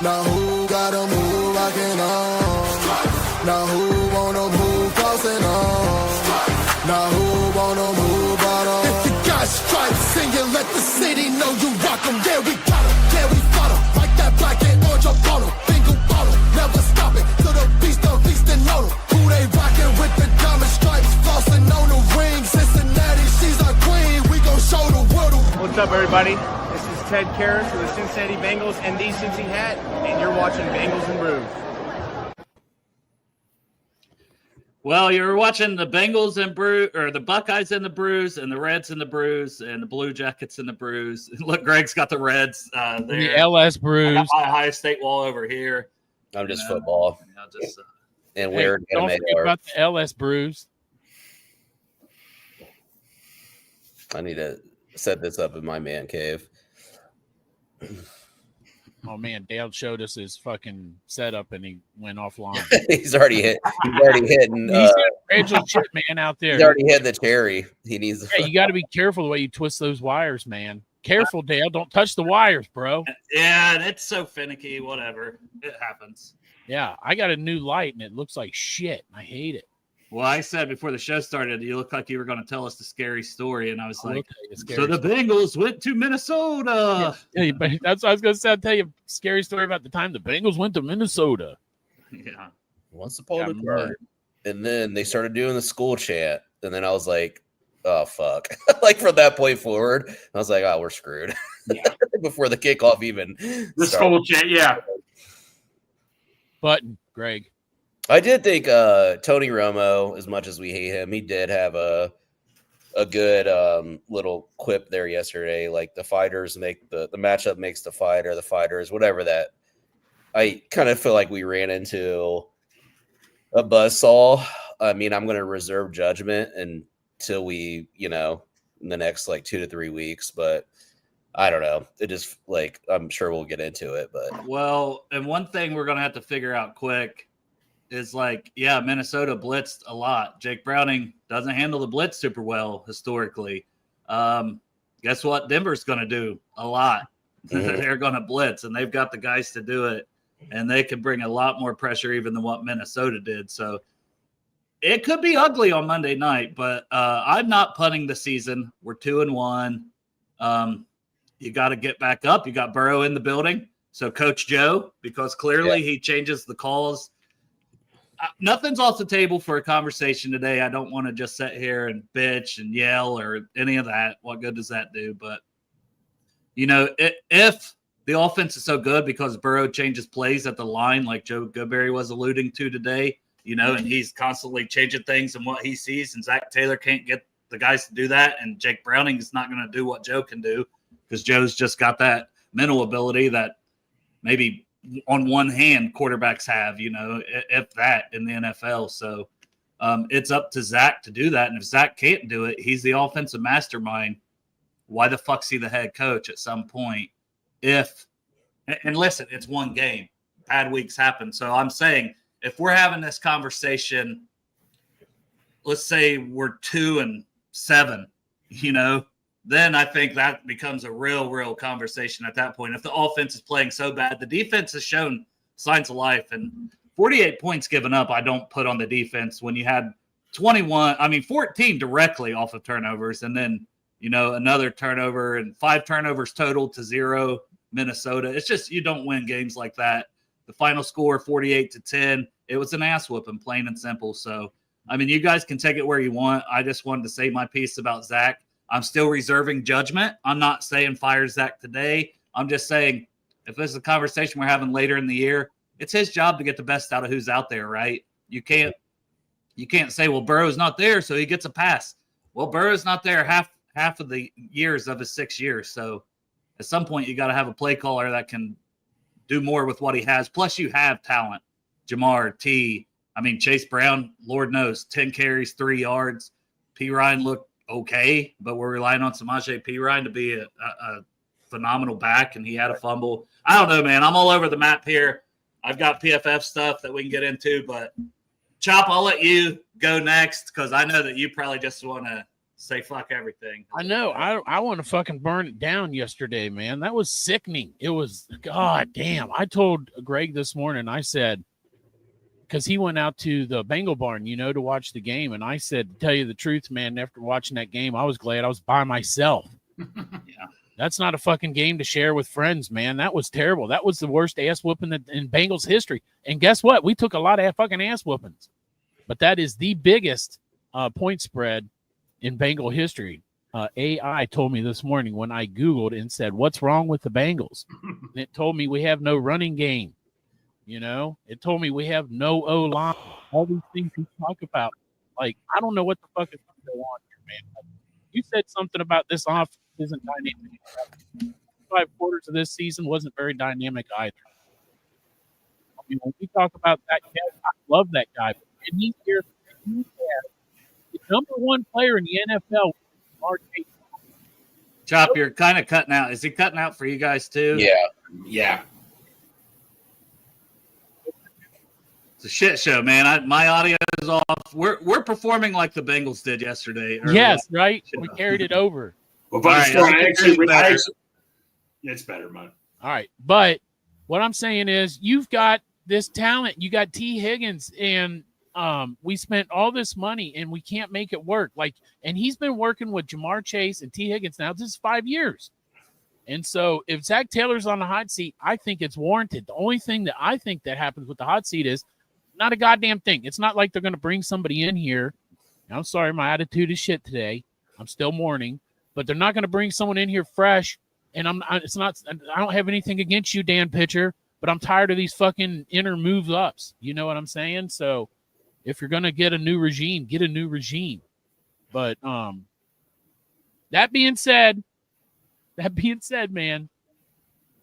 Now who gotta move rockin' on? Now who wanna move crossing on? Now who wanna move out on? If you got stripes and you let the city know you rock 'em, yeah we got 'em, yeah we fought 'em. Like that black and orange up on 'em, bingo bottle, never stop it. To the beast and know 'em. Who they rockin' with the diamond stripes, flossing on the ring. Cincinnati, she's our queen, we gon' show the world. What's up, everybody? This is Ted Karras with the Cincinnati Bengals and the Cincy hat, and you're watching Bengals and Brews. Well, you're watching the Bengals and Brew, or the Buckeyes and the Brews, and the Reds and the Brews, and the Blue Jackets and the Brews. Look, Greg's got the Reds there. The LS Brews. I got my Ohio State wall over here. I'm just football. And weird. Don't forget about the LS Brews. I need to set this up in my man cave. Oh man, Dale showed us his fucking setup and he went offline. He's already hitting. He's got fragile shit, man, out there. He's already hit the cherry. He needs. Yeah, you got to be careful the way you twist those wires, man. Careful, Dale. Don't touch the wires, bro. Yeah, it's so finicky. Whatever, it happens. Yeah, I got a new light and it looks like shit. I hate it. Well, I said before the show started, you look like you were going to tell us the scary story, and I was like, so the Bengals went to Minnesota. Yeah, that's what I was going to say. I'll tell you a scary story about the time the Bengals went to Minnesota. Yeah. Once upon a time. And then they started doing the school chant, and then I was like, oh, fuck. Like, from that point forward, I was like, oh, we're screwed. Before the kickoff even The school chant, yeah. Button, Greg. I did think Tony Romo, as much as we hate him, he did have a good little quip there yesterday. Like the fighters make the matchup makes the fighters, whatever that. I kind of feel like we ran into a buzzsaw. I mean, I'm going to reserve judgment until we, in the next like 2 to 3 weeks, but I don't know. It just like, I'm sure we'll get into it, but. Well, and one thing we're going to have to figure out quick is like, yeah, Minnesota blitzed a lot. Jake Browning doesn't handle the blitz super well historically. Guess what Denver's going to do? A lot. Mm-hmm. They're going to blitz, and they've got the guys to do it, and they can bring a lot more pressure even than what Minnesota did. So it could be ugly on Monday night, but I'm not punting the season. We're 2-1. You got to get back up. You got Burrow in the building. So Coach Joe, because clearly he changes the calls. Nothing's off the table for a conversation today. I don't want to just sit here and bitch and yell or any of that. What good does that do? But, if the offense is so good because Burrow changes plays at the line like Joe Goodberry was alluding to today, and he's constantly changing things and what he sees, and Zach Taylor can't get the guys to do that, and Jake Browning is not going to do what Joe can do because Joe's just got that mental ability that maybe – on one hand quarterbacks have, if that in the NFL. So it's up to Zach to do that. And if Zach can't do it, he's the offensive mastermind. Why the fuck's he the head coach at some point? And listen, it's one game. Bad weeks happen. So I'm saying if we're having this conversation, let's say we're 2-7, then I think that becomes a real conversation at that point. If the offense is playing so bad, the defense has shown signs of life. And 48 points given up, I don't put on the defense when you had 14 directly off of turnovers. And then, another turnover and 5 turnovers total to 0 Minnesota. It's just you don't win games like that. The final score, 48-10. It was an ass whooping, plain and simple. So, you guys can take it where you want. I just wanted to say my piece about Zach. I'm still reserving judgment. I'm not saying fire Zach today. I'm just saying if this is a conversation we're having later in the year, it's his job to get the best out of who's out there, right? You can't say, well, Burrow's not there, so he gets a pass. Well, Burrow's not there half of the years of his 6 years. So at some point you got to have a play caller that can do more with what he has. Plus you have talent. Jamar, Chase Brown, Lord knows, 10 carries, 3 yards. P. Ryan looked okay, but we're relying on Samaje Perine to be a phenomenal back, and he had a fumble. I don't know, man. I'm all over the map here. I've got PFF stuff that we can get into, but Chop, I'll let you go next because I know that you probably just want to say fuck everything. I know. I want to fucking burn it down yesterday, man. That was sickening. It was, god damn. I told Greg this morning, I said, because he went out to the Bengal barn, to watch the game. And I said, to tell you the truth, man, after watching that game, I was glad I was by myself. Yeah. That's not a fucking game to share with friends, man. That was terrible. That was the worst ass whooping in Bengals history. And guess what? We took a lot of fucking ass whoopings. But that is the biggest point spread in Bengal history. AI told me this morning when I Googled and said, what's wrong with the Bengals? And it told me we have no running game. It told me we have no O-line. All these things we talk about. Like, I don't know what the fuck is going on here, man. You said something about this offense isn't dynamic. 5 quarters of this season wasn't very dynamic either. I mean, when we talk about that guy, I love that guy. And he's here. He's the number 1 player in the NFL. Chop, you're kind of cutting out. Is he cutting out for you guys too? Yeah. It's a shit show, man. My audio is off. We're performing like the Bengals did yesterday. Yes, right. We carried it over. Well, but All right, it's better, man. All right, but what I'm saying is, you've got this talent. You got T. Higgins, and we spent all this money, and we can't make it work. And he's been working with Jamar Chase and T. Higgins now. This is 5 years. And so if Zach Taylor's on the hot seat, I think it's warranted. The only thing that I think that happens with the hot seat is not a goddamn thing. It's not like they're going to bring somebody in here. I'm sorry, my attitude is shit today. I'm still mourning, but they're not going to bring someone in here fresh. And I don't have anything against you, Dan Pitcher, but I'm tired of these fucking inner move ups. You know what I'm saying? So if you're going to get a new regime, get a new regime. But that being said, man,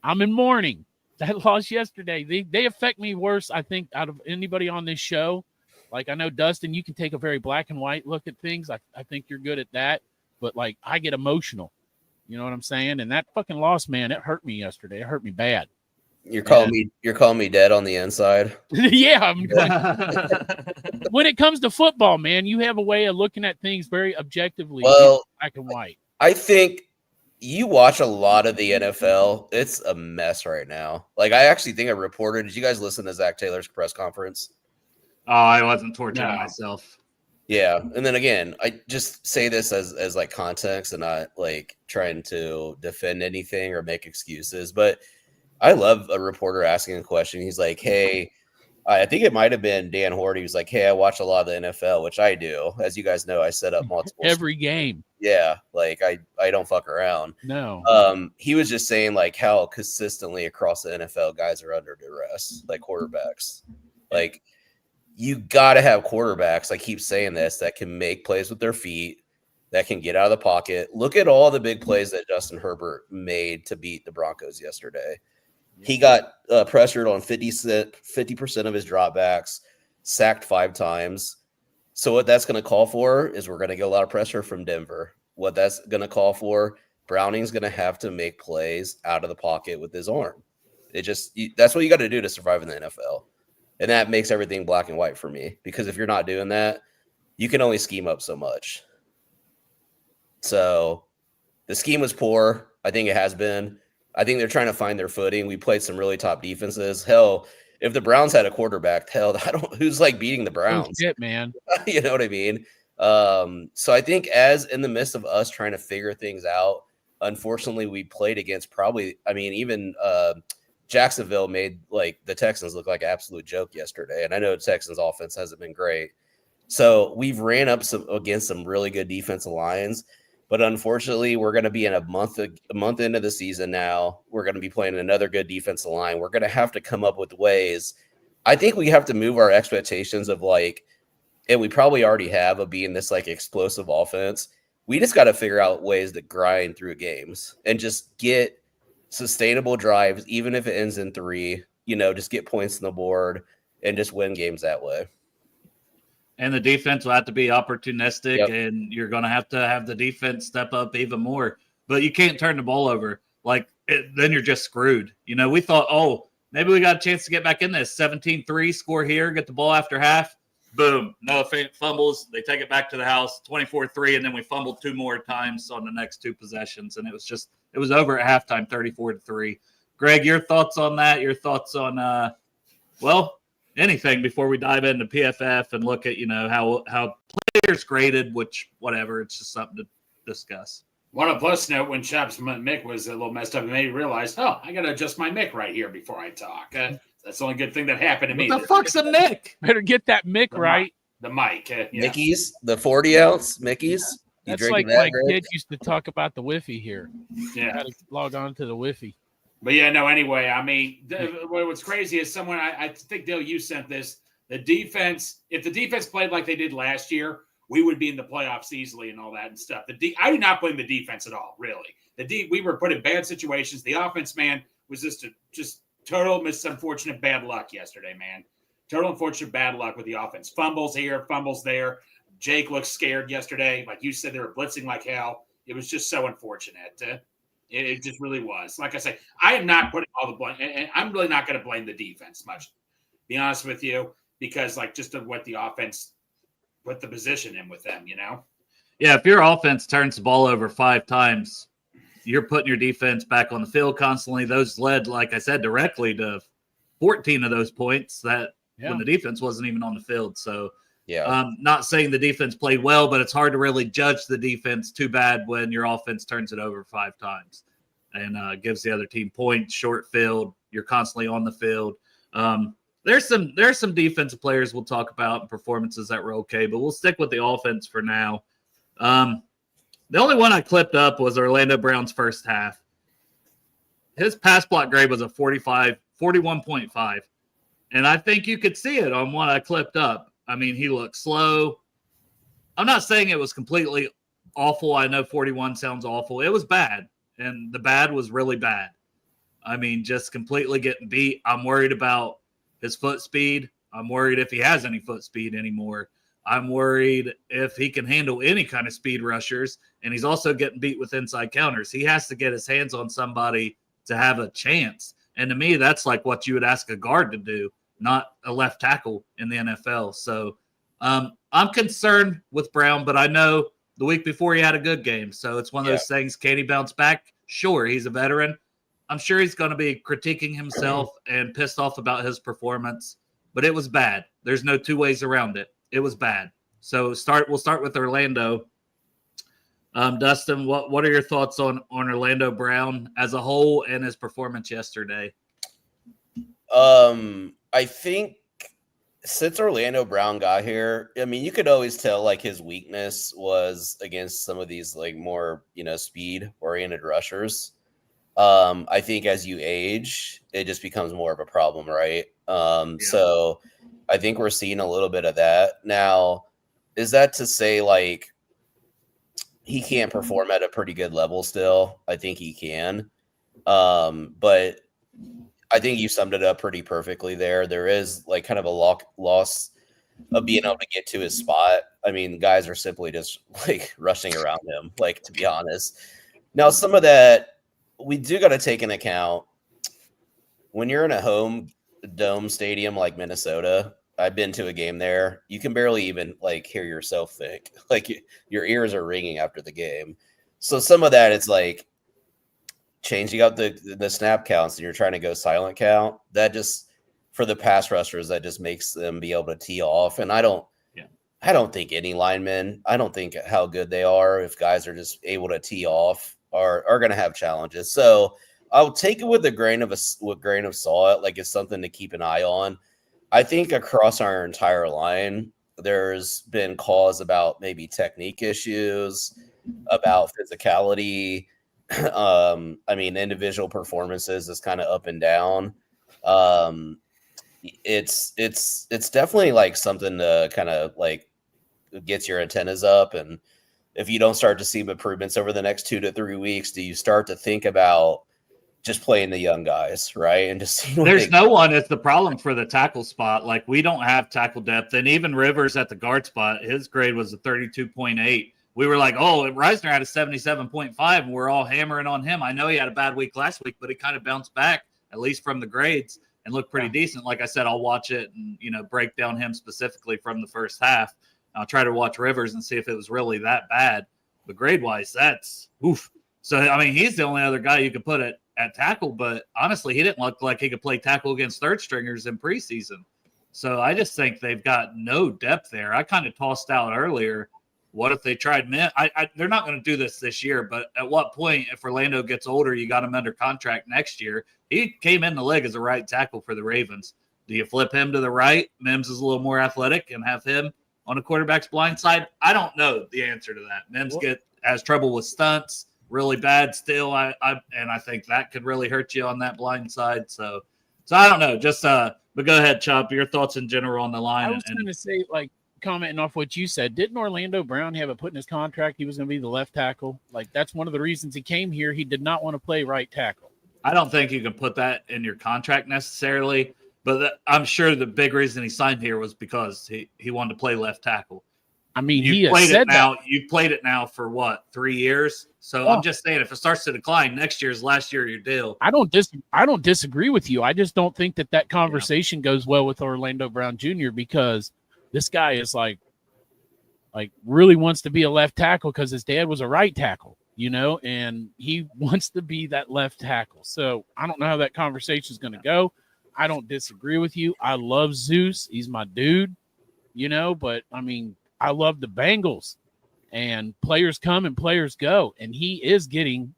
I'm in mourning. That loss yesterday, they affect me worse, I think, out of anybody on this show. Like, I know, Dustin, you can take a very black and white look at things. I think you're good at that. But, I get emotional. You know what I'm saying? And that fucking loss, man, it hurt me yesterday. It hurt me bad. You're calling me dead on the inside. Yeah. When it comes to football, man, you have a way of looking at things very objectively. Well, black and white. I think you watch a lot of the NFL. It's a mess right now. I actually think a reporter. Did you guys listen to Zach Taylor's press conference? Oh, I wasn't torturing myself. Yeah, and then again, I just say this as context and not trying to defend anything or make excuses. But I love a reporter asking a question. He's like, "Hey," I think it might have been Dan Horde. He was like, "Hey, I watch a lot of the NFL," which I do. As you guys know, I set up multiple every game. Yeah, I don't fuck around. No. He was just saying how consistently across the NFL guys are under duress, quarterbacks. You got to have quarterbacks. I keep saying this, that can make plays with their feet, that can get out of the pocket. Look at all the big plays that Justin Herbert made to beat the Broncos yesterday. He got pressured on 50% of his dropbacks, sacked 5 times. So what that's going to call for is we're going to get a lot of pressure from Denver. What that's going to call for, Browning's going to have to make plays out of the pocket with his arm. That's what you got to do to survive in the NFL. And that makes everything black and white for me, because if you're not doing that, you can only scheme up so much. So the scheme was poor. I think it has been. I think they're trying to find their footing. We played some really top defenses. Hell, if the Browns had a quarterback, who's beating the Browns? Shit, man. You know what I mean? So I think as in the midst of us trying to figure things out, unfortunately, we played against even Jacksonville made the Texans look like an absolute joke yesterday. And I know the Texans offense hasn't been great. So we've ran up against some really good defensive lines, but unfortunately we're going to be in a month into the season now. We're going to be playing another good defensive line. We're going to have to come up with ways. I think we have to move our expectations of and we probably already have, of being this explosive offense. We just got to figure out ways to grind through games and just get sustainable drives, even if it ends in 3, just get points on the board and just win games that way. And the defense will have to be opportunistic, and you're going to have the defense step up even more. But you can't turn the ball over. Then you're just screwed. We thought, maybe we got a chance to get back in this. 17-3, score here, get the ball after half. boom, no fumbles. They take it back to the house, 24-3, and then we fumbled 2 more times on the next 2 possessions, and it was over at halftime, 34-3. Greg, your thoughts on that? Your thoughts on anything before we dive into PFF and look at how players graded, which whatever, it's just something to discuss. On a plus note, when Chop's mic was a little messed up, it made me realize, I got to adjust my mic right here before I talk. That's the only good thing that happened to me. What the fuck's a mic? Better get that mic right. The mic. Yeah. Mickey's, the 40-ounce Mickey's. That's like my kid used to talk about the Wi-Fi here. Yeah. Got to log on to the Wi-Fi. But yeah, no, anyway, I mean, what's crazy is I think, Dale, you sent this. The defense, if the defense played like they did last year, we would be in the playoffs easily and all that and stuff. I do not blame the defense at all, really. We were put in bad situations. The offense, man, was just total unfortunate bad luck yesterday, man. Total unfortunate bad luck with the offense. Fumbles here, fumbles there. Jake looked scared yesterday. Like you said, they were blitzing like hell. It was just so unfortunate. It just really was. Like I say, I am not putting all the blame, and I'm really not going to blame the defense much, to be honest with you, because just of what the offense put the position in with them, Yeah, if your offense turns the ball over 5 times, you're putting your defense back on the field constantly. Those led, like I said, directly to 14 of those points when the defense wasn't even on the field. So, not saying the defense played well, but it's hard to really judge the defense too bad when your offense turns it over 5 times and gives the other team points, short field. You're constantly on the field. There's some defensive players we'll talk about and performances that were okay, but we'll stick with the offense for now. The only one I clipped up was Orlando Brown's first half. His pass block grade was a 41.5, and I think you could see it on what I clipped up. I mean, he looked slow. I'm not saying it was completely awful. I know 41 sounds awful. It was bad, and the bad was really bad. I mean, just completely getting beat. I'm worried about his foot speed. I'm worried if he has any foot speed anymore. I'm worried if he can handle any kind of speed rushers, and he's also getting beat with inside counters. He has to get his hands on somebody to have a chance. And to me, that's like what you would ask a guard to do, not a left tackle in the NFL. So I'm concerned with Brown, but I know the week before he had a good game. So it's one of those things. Can he bounce back? Sure, he's a veteran. I'm sure he's going to be critiquing himself and pissed off about his performance, but it was bad. There's no 2 ways around it. It was bad. So we'll start with Orlando. Dustin, what are your thoughts on Orlando Brown as a whole and his performance yesterday? I think since Orlando Brown got here, I mean, you could always tell his weakness was against some of these more, speed oriented rushers. I think as you age, it just becomes more of a problem, right? So I think we're seeing a little bit of that. Now, is that to say he can't perform at a pretty good level still? I think he can. But I think you summed it up pretty perfectly there. There is kind of a loss of being able to get to his spot. I mean, guys are simply just rushing around him, to be honest. Now, some of that we do got to take into account when you're in a home dome stadium like Minnesota. I've been to a game there. You can barely even hear yourself think. Your ears are ringing after the game. So some of that it's changing up the snap counts and you're trying to go silent count. That just for the pass rushers, that just makes them be able to tee off. And I don't think any linemen, I don't think how good they are if guys are just able to tee off are going to have challenges. So I'll take it with a grain of salt. It's something to keep an eye on. I think across our entire line, there's been calls about maybe technique issues, about physicality. I mean, individual performances is kind of up and down. It's definitely something to kind of gets your antennas up. And if you don't start to see improvements over the next 2 to 3 weeks, do you start to think about just playing the young guys, right? And just see there's no one. It's the problem for the tackle spot. We don't have tackle depth, and even Rivers at the guard spot, his grade was a 32.8. We were Reisner had a 77.5, and we're all hammering on him. I know he had a bad week last week, but he kind of bounced back, at least from the grades. and looked pretty decent. Like I said, I'll watch it and, break down him specifically from the first half. I'll try to watch Rivers and see if it was really that bad. But grade-wise, that's oof. So, I mean, he's the only other guy you could put at tackle, but honestly, he didn't look like he could play tackle against third stringers in preseason. So I just think they've got no depth there. I kind of tossed out earlier, what if they tried men? They're not going to do this year, but at what point, if Orlando gets older, you got him under contract next year? He came in the league as a right tackle for the Ravens. Do you flip him to the right? Mims is a little more athletic and have him on a quarterback's blind side? I don't know the answer to that. Mims has trouble with stunts really bad still. And I think that could really hurt you on that blind side. So I don't know. Just but go ahead, Chop. Your thoughts in general on the line. I was going to say, like, commenting off what you said, didn't Orlando Brown have it put in his contract he was going to be the left tackle? Like, that's one of the reasons he came here. He did not want to play right tackle. I don't think you can put that in your contract necessarily, but I'm sure the big reason he signed here was because he wanted to play left tackle. I mean, You've played it now for what, 3 years? So I'm just saying, if it starts to decline, next year's last year of your deal. I don't disagree with you. I just don't think that conversation goes well with Orlando Brown Jr. because this guy is like really wants to be a left tackle because his dad was a right tackle, and he wants to be that left tackle. So I don't know how that conversation is going to go. I don't disagree with you. I love Zeus. He's my dude, but I mean, I love the Bengals, and players come and players go, and he is getting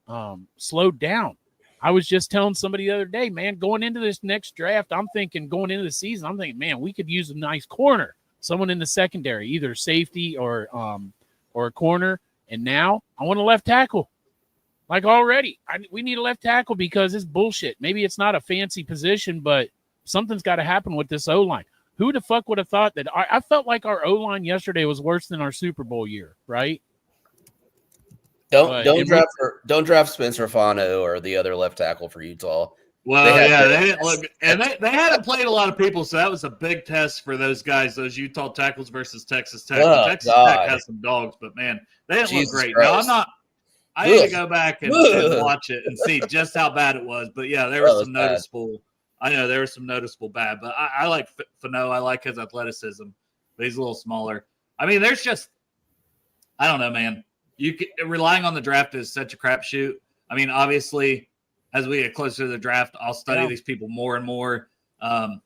slowed down. I was just telling somebody the other day, man, going into this next draft, I'm thinking going into the season, I'm thinking, man, we could use a nice corner, someone in the secondary, either safety or a corner. And now I want a left tackle. Like already, we need a left tackle because it's bullshit. Maybe it's not a fancy position, but something's got to happen with this O-line. Who the fuck would have thought that? I felt like our O-line yesterday was worse than our Super Bowl year, right? Don't draft Spencer Fano or the other left tackle for Utah. Well, they didn't look, and they hadn't played a lot of people, so that was a big test for those guys. Those Utah tackles versus Texas Tech. Texas Tech has some dogs, but man, they didn't look great. Christ. Now I need to go back and watch it and see just how bad it was. But yeah, there was some noticeable. I know there was some noticeable bad, but I like Fano. I like his athleticism, but he's a little smaller. I mean, there's just, I don't know, man. Relying on the draft is such a crapshoot. I mean, obviously, as we get closer to the draft, I'll study these people more and more. But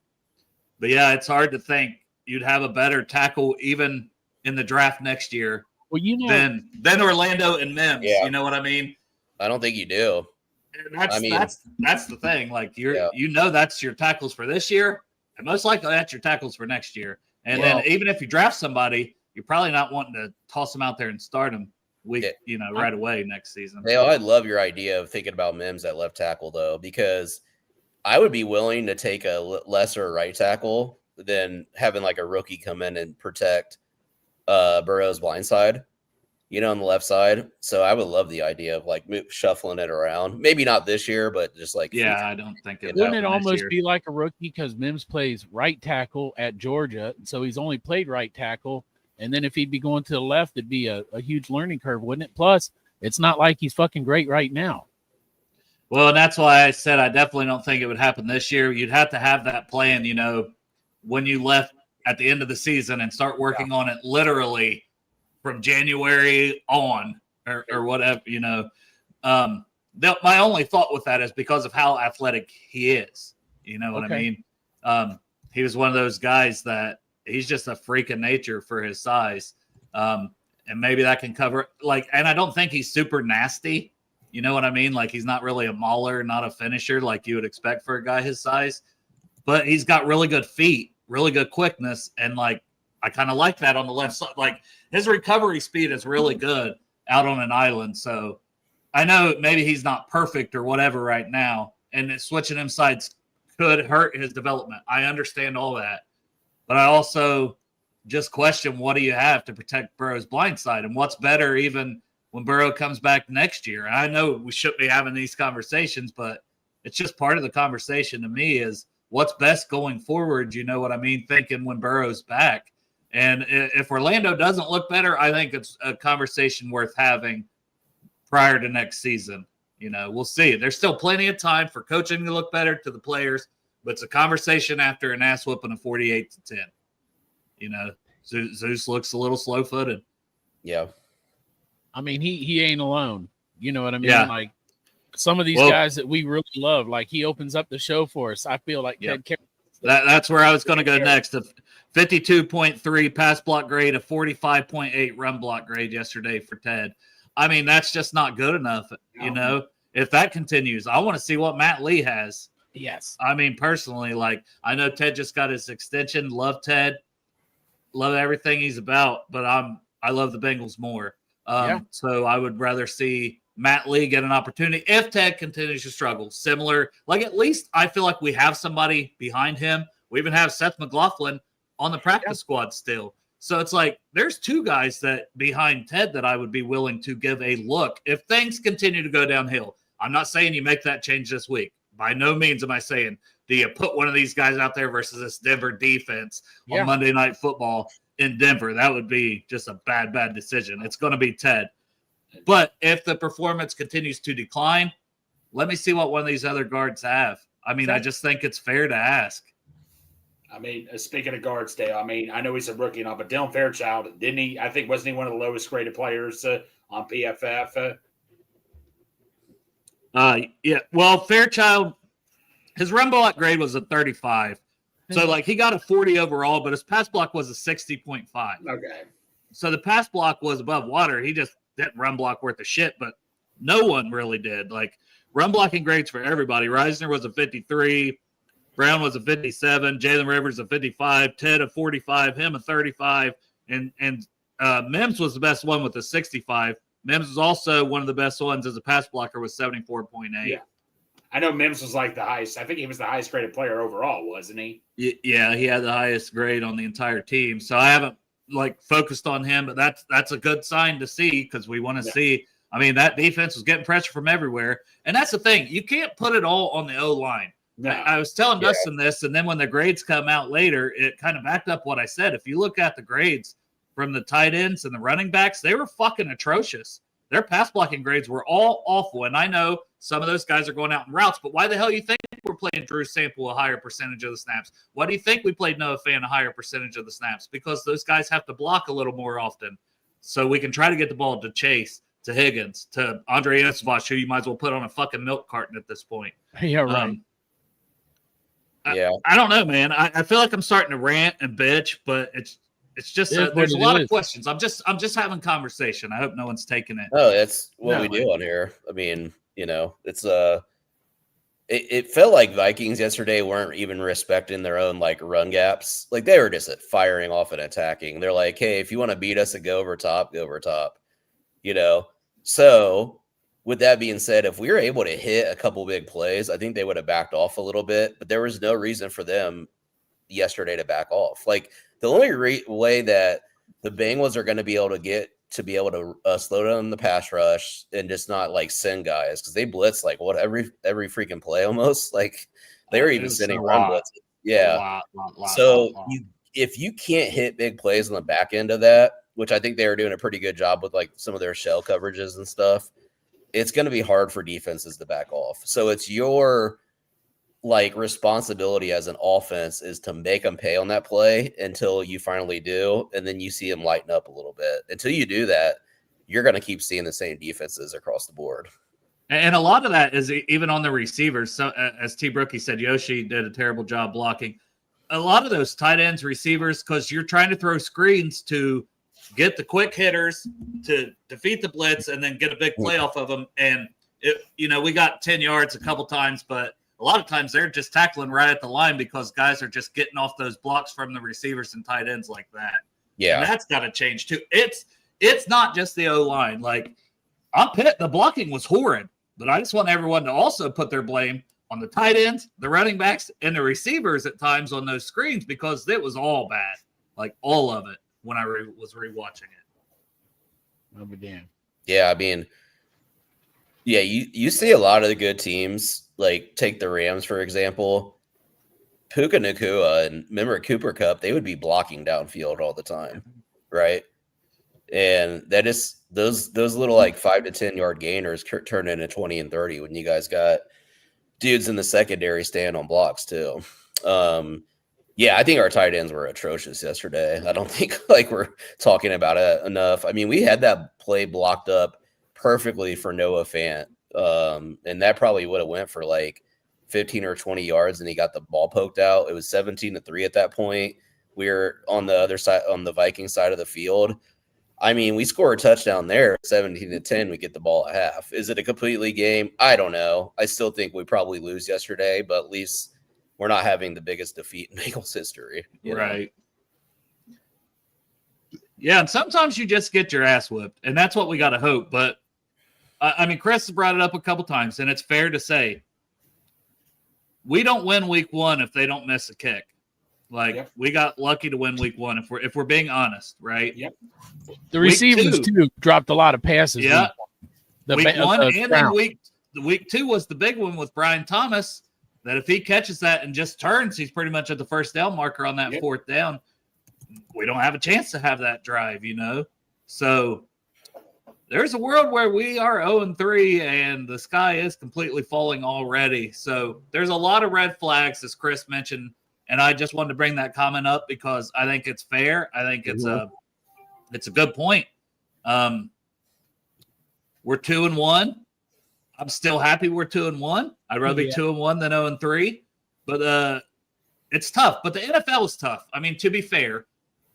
yeah, it's hard to think you'd have a better tackle even in the draft next year. Well, than Orlando and Mims. Yeah. You know what I mean? I don't think you do. That's the thing. Like that's your tackles for this year, and most likely that's your tackles for next year. And then even if you draft somebody, you're probably not wanting to toss them out there and start them right away next season. Dale, I love your idea of thinking about Mims at left tackle though, because I would be willing to take a lesser right tackle than having like a rookie come in and protect Burrow's blind side. On the left side. So I would love the idea of like shuffling it around. Maybe not this year, but just like I don't think wouldn't it almost be like a rookie because Mims plays right tackle at Georgia, so he's only played right tackle. And then if he'd be going to the left, it'd be a huge learning curve, wouldn't it? Plus, it's not like he's fucking great right now. Well, and that's why I said I definitely don't think it would happen this year. You'd have to have that plan, when you left at the end of the season and start working on it literally from January on or whatever, my only thought with that is because of how athletic he is. You know what I mean? He was one of those guys that he's just a freak of nature for his size. And maybe that can cover and I don't think he's super nasty. You know what I mean? Like he's not really a mauler, not a finisher like you would expect for a guy his size, but he's got really good feet, really good quickness. And I kind of like that on the left side. Like his recovery speed is really good out on an island. So I know maybe he's not perfect or whatever right now, and switching him sides could hurt his development. I understand all that, but I also just question what do you have to protect Burrow's blind side, and what's better even when Burrow comes back next year. And I know we shouldn't be having these conversations, but it's just part of the conversation to me is what's best going forward. You know what I mean? Thinking when Burrow's back. And if Orlando doesn't look better, I think it's a conversation worth having prior to next season. We'll see. There's still plenty of time for coaching to look better to the players. but it's a conversation after an ass whooping of 48-10. Zeus looks a little slow-footed. Yeah. I mean, he ain't alone. You know what I mean? Yeah. Like some of these guys that we really love, like he opens up the show for us. I feel like Ted Karras. That's where I was going to go next. A 52.3 pass block grade, a 45.8 run block grade yesterday for Ted. I mean, that's just not good enough. If that continues, I want to see what Matt Lee has. Yes. I mean, personally, like I know Ted just got his extension. Love Ted. Love everything he's about, but I love the Bengals more. So I would rather see Matt Lee get an opportunity if Ted continues to struggle. Similar, like at least I feel like we have somebody behind him. We even have Seth McLaughlin on the practice squad still. So it's like there's two guys that behind Ted that I would be willing to give a look if things continue to go downhill. I'm not saying you make that change this week. By no means am I saying do you put one of these guys out there versus this Denver defense on Monday Night Football in Denver. That would be just a bad decision. It's going to be Ted. But if the performance continues to decline, let me see what one of these other guards have. I mean, I just think it's fair to ask. I mean, speaking of guards, Dale, I mean, I know he's a rookie now, but Dylan Fairchild, wasn't he one of the lowest graded players on PFF? Yeah. Well, Fairchild, his run block grade was a 35. So, like, he got a 40 overall, but his pass block was a 60.5. Okay. So the pass block was above water. He just didn't run block worth of shit, but no one really did. Like, run blocking grades for everybody. Reisner was a 53. Brown was a 57. Jalen Rivers a 55. Ted a 45. Him a 35. And Mims was the best one with a 65. Mims was also one of the best ones as a pass blocker with 74.8. Yeah. I know Mims was like the highest. I think he was the highest graded player overall, wasn't he? Yeah, he had the highest grade on the entire team. So I haven't focused on him, but that's a good sign to see because we want to see. I mean, that defense was getting pressure from everywhere, and that's the thing. You can't put it all on the O-line. No. I was telling Dustin this, and then when the grades come out later, it kind of backed up what I said. If you look at the grades from the tight ends and the running backs, they were fucking atrocious. Their pass blocking grades were all awful, and I know some of those guys are going out in routes, but why the hell you think we're playing Drew Sample a higher percentage of the snaps? Why do you think we played Noah Fan a higher percentage of the snaps? Because those guys have to block a little more often, so we can try to get the ball to Chase, to Higgins, to Andre Escobar, who you might as well put on a fucking milk carton at this point. Yeah, right. I don't know, man. I feel like I'm starting to rant and bitch, but it's just there's a lot of questions. I'm just having conversation. I hope no one's taking it. Oh, that's what we do on here. I mean, it's it felt like Vikings yesterday weren't even respecting their own run gaps. Like they were just firing off and attacking. They're like, hey, if you want to beat us and go over top, So with that being said, if we were able to hit a couple big plays, I think they would have backed off a little bit, but there was no reason for them yesterday to back off. Like the only way that the Bengals are going to be able to slow down the pass rush and just not send guys because they blitz every freaking play almost. Like they were even sending run blitzes. Yeah. If you can't hit big plays on the back end of that, which I think they were doing a pretty good job with some of their shell coverages and stuff, it's going to be hard for defenses to back off. So it's your responsibility as an offense is to make them pay on that play until you finally do. And then you see them lighten up a little bit. Until you do that, you're going to keep seeing the same defenses across the board. And a lot of that is even on the receivers. So as T. Brookie said, Yoshi did a terrible job blocking. A lot of those tight ends, receivers, because you're trying to throw screens to get the quick hitters to defeat the blitz and then get a big play off of them. And, we got 10 yards a couple times, but a lot of times they're just tackling right at the line because guys are just getting off those blocks from the receivers and tight ends like that. Yeah. And that's got to change too. It's not just the O-line. I'm pissed. The blocking was horrid, but I just want everyone to also put their blame on the tight ends, the running backs, and the receivers at times on those screens because it was all bad, all of it when I was rewatching it. Oh, damn. Yeah, I mean, you see a lot of the good teams, take the Rams, for example. Puka Nacua and remember Cooper Kupp, they would be blocking downfield all the time, right? And that is those little 5 to 10 yard gainers turn into 20 and 30 when you guys got dudes in the secondary stand on blocks too. Yeah, I think our tight ends were atrocious yesterday. I don't think we're talking about it enough. I mean, we had that play blocked up perfectly for Noah Fant, and that probably would have went for 15 or 20 yards, and he got the ball poked out. It was 17-3 at that point. We were on the other side, on the Viking side of the field. I mean, we score a touchdown there, 17-10. We get the ball at half. Is it a completely game? I don't know. I still think we probably lose yesterday, but at least we're not having the biggest defeat in Bengals history. Right. Yeah, and sometimes you just get your ass whipped, and that's what we got to hope. But, I mean, Chris has brought it up a couple times, and it's fair to say we don't win week one if they don't miss a kick. We got lucky to win week one if we're being honest, right? Yep. The receivers too dropped a lot of passes. Yeah. Week one and then then week two was the big one with Brian Thomas. That if he catches that and just turns, he's pretty much at the first down marker on that fourth down. We don't have a chance to have that drive, So there's a world where we are 0-3 and the sky is completely falling already. So there's a lot of red flags, as Chris mentioned. And I just wanted to bring that comment up because I think it's fair. I think it's a good point. We're 2-1. I'm still happy we're 2-1. I'd rather be 2-1 than 0-3. But it's tough. But the NFL is tough. I mean, to be fair,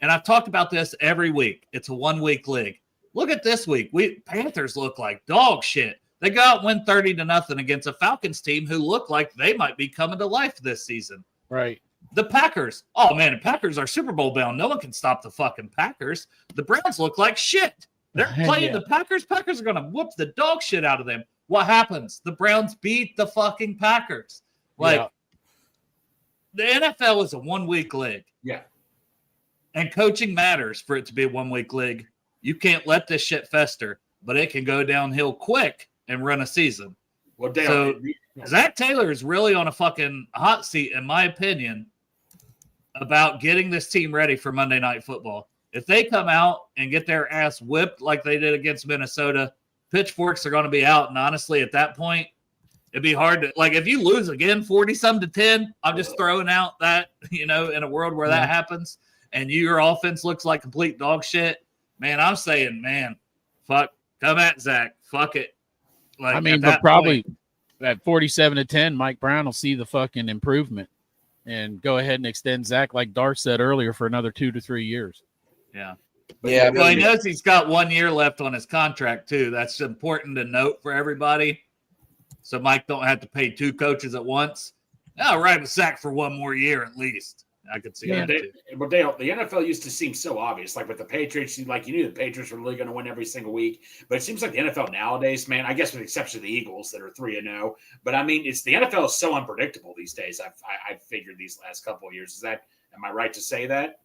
and I've talked about this every week. It's a 1-week league. Look at this week. Panthers look like dog shit. They go out and win 30-0 against a Falcons team who look like they might be coming to life this season. Right. The Packers. Oh, man, the Packers are Super Bowl bound. No one can stop the fucking Packers. The Browns look like shit. They're playing the Packers. Packers are going to whoop the dog shit out of them. What happens? The Browns beat the fucking Packers. The NFL is a 1-week league. Yeah. And coaching matters for it to be a 1-week league. You can't let this shit fester, but it can go downhill quick and run a season. Well, Dale, Zach Taylor is really on a fucking hot seat, in my opinion, about getting this team ready for Monday Night Football. If they come out and get their ass whipped like they did against Minnesota, pitchforks are going to be out. And honestly, at that point, it'd be hard to, if you lose again 40-10, I'm just throwing out that, in a world where that happens and your offense looks like complete dog shit, man, I'm saying, fuck, come at Zach. Fuck it. But probably at 47-10, Mike Brown will see the fucking improvement and go ahead and extend Zach, like Darth said earlier, for another 2 to 3 years. Yeah. Yeah. Well, he knows he's got 1 year left on his contract, too. That's important to note for everybody. So Mike don't have to pay 2 coaches at once. I'll ride with Zach for 1 more year at least. I could see that too. But Dale, the NFL used to seem so obvious. Like with the Patriots, you knew the Patriots were really going to win every single week. But it seems like the NFL nowadays, man, I guess with the exception of the Eagles that are 3-0. But I mean, the NFL is so unpredictable these days. I've figured these last couple of years. Am I right to say that?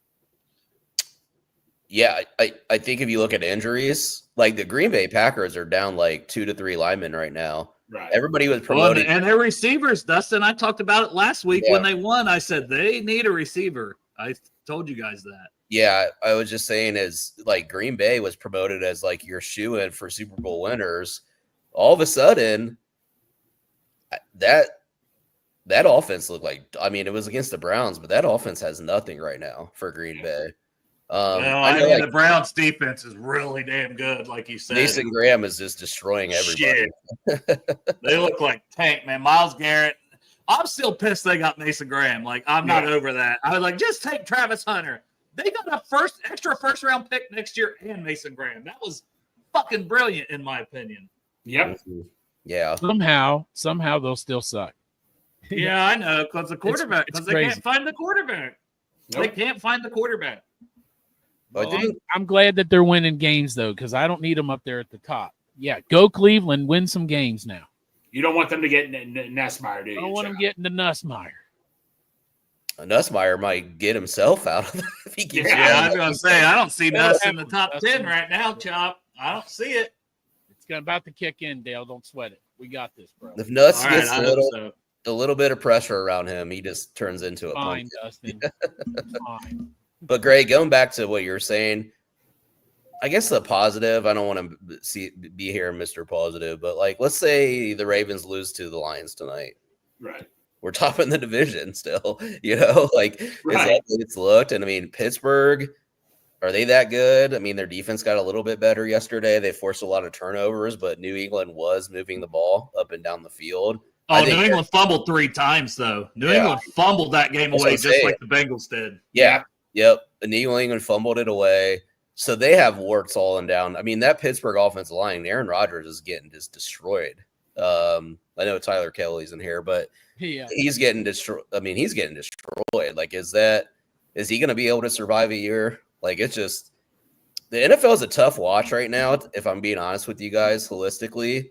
Yeah, I think if you look at injuries, the Green Bay Packers are down 2 to 3 linemen right now. Right. Everybody was promoting. And their receivers, Dustin, I talked about it last week when they won. I said they need a receiver. I told you guys that. Yeah, I was just saying Green Bay was promoted as your shoe-in for Super Bowl winners. All of a sudden, that offense looked it was against the Browns, but that offense has nothing right now for Green Bay. The Browns defense is really damn good, like you said. Mason Graham is just destroying everybody. They look like tank, man. Myles Garrett. I'm still pissed they got Mason Graham. I'm not over that. I was just take Travis Hunter. They got a extra first round pick next year and Mason Graham. That was fucking brilliant, in my opinion. Yep. Yeah. Somehow they'll still suck. Yeah, I know, because the quarterback, because they can't find the quarterback. Nope. They can't find the quarterback. I'm glad that they're winning games, though, because I don't need them up there at the top. Yeah, go Cleveland, win some games now. You don't want them to get Nussmeier, do you? I don't want them getting to Nussmeier. Nussmeier might get himself out of it if he keeps I was going to say, I don't see Nuss in the top 10 right now, Chop. I don't see it. It's about to kick in, Dale. Don't sweat it. We got this, bro. If Nuss gets a little bit of pressure around him, he just turns into a Fine, pumpkin. Dustin. Fine. But Greg, going back to what you're saying, I guess the positive, I don't want to be here, Mr. Positive, but let's say the Ravens lose to the Lions tonight. Right. We're top in the division still, like Right. as it's looked. And I mean, Pittsburgh, are they that good? I mean, their defense got a little bit better yesterday. They forced a lot of turnovers, but New England was moving the ball up and down the field. Oh, New England fumbled 3 times, though. New England fumbled that game away just like the Bengals did. Yeah. Yep. The New England fumbled it away. So they have warts all and down. I mean, that Pittsburgh offensive line, Aaron Rodgers is getting just destroyed. I know Tyler Kelly's in here, but he's getting destroyed. I mean, he's getting destroyed. Like, is he going to be able to survive a year? Like, it's just the NFL is a tough watch right now. If I'm being honest with you guys, holistically,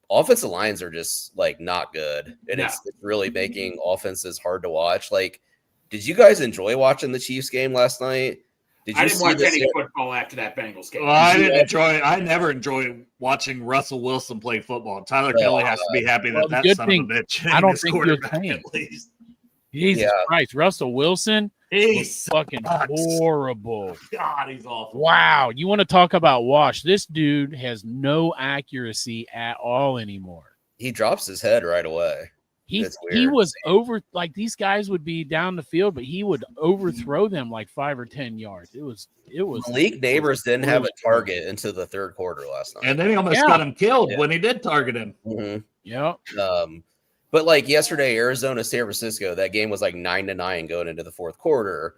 offensive lines are just like not good, and it's really making offenses hard to watch. Like, did you guys enjoy watching the Chiefs game last night? I didn't watch any football after that Bengals game. Well, I never enjoy watching Russell Wilson play football. Tyler Kelly has to be happy that son of a bitch. I don't think you're saying. Jesus Christ, Russell Wilson. He's fucking horrible. God, he's awful. Wow. You want to talk about wash? This dude has no accuracy at all anymore. He drops his head right away. He was over, like, these guys would be down the field, but he would overthrow them like 5 or 10 yards. It was Malik Neighbors didn't have a target into the third quarter last night. And then he almost got him killed when he did target him. Mm-hmm. Yeah. But like yesterday, Arizona, San Francisco, that game was like 9-9 going into the fourth quarter.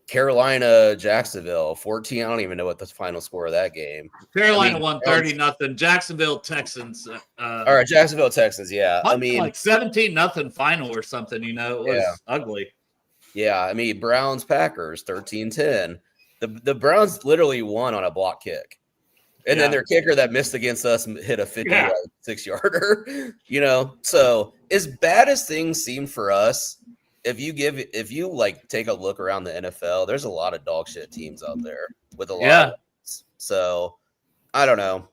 Carolina, Jacksonville, 14. I don't even know what the final score of that game. Carolina won 30-0. Jacksonville Texans. All right, Jacksonville Texans. Yeah, I mean, like 17-0 final or something. It was ugly. Yeah, I mean, Browns Packers 13-10. The Browns literally won on a block kick, and then their kicker that missed against us hit a 56-yarder. So as bad as things seem for us. If you like take a look around the NFL, there's a lot of dog shit teams out there with a lot of wins. So I don't know.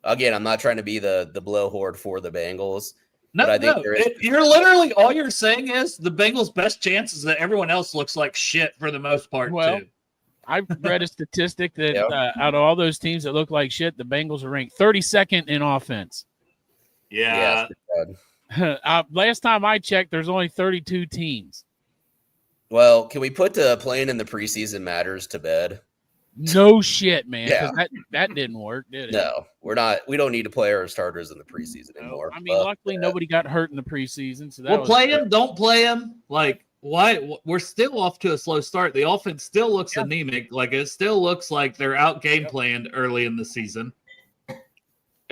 Again, I'm not trying to be the blowhard for the Bengals. No, but I think you're literally all you're saying is the Bengals' best chance is that everyone else looks like shit for the most part. Well, too. I read a statistic that out of all those teams that look like shit, the Bengals are ranked 32nd in offense. Yeah. Last time I checked, there's only 32 teams. Well, can we put playing in the preseason matters to bed? No shit, man. Yeah. That didn't work, did it? No, we're not. We don't need to play our starters in the preseason anymore. I mean, luckily nobody got hurt in the preseason. So we'll play him. Don't play him. Like, why? We're still off to a slow start. The offense still looks anemic. Like, it still looks like they're out game planned early in the season.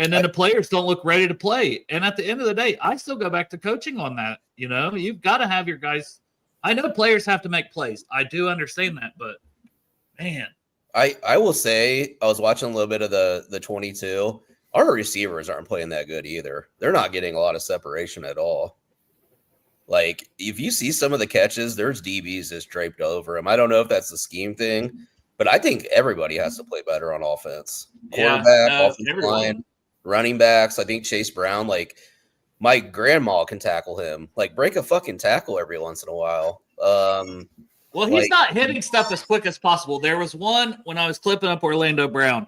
And then the players don't look ready to play. And at the end of the day, I still go back to coaching on that. You've got to have your guys. I know players have to make plays. I do understand that, but man. I will say I was watching a little bit of the 22. Our receivers aren't playing that good either. They're not getting a lot of separation at all. Like, if you see some of the catches, there's DBs just draped over them. I don't know if that's the scheme thing, but I think everybody has to play better on offense. Quarterback, offensive line. Running backs, I think Chase Brown, like my grandma can tackle him. Like, break a fucking tackle every once in a while. Well, he's not hitting stuff as quick as possible. There was one when I was clipping up Orlando Brown,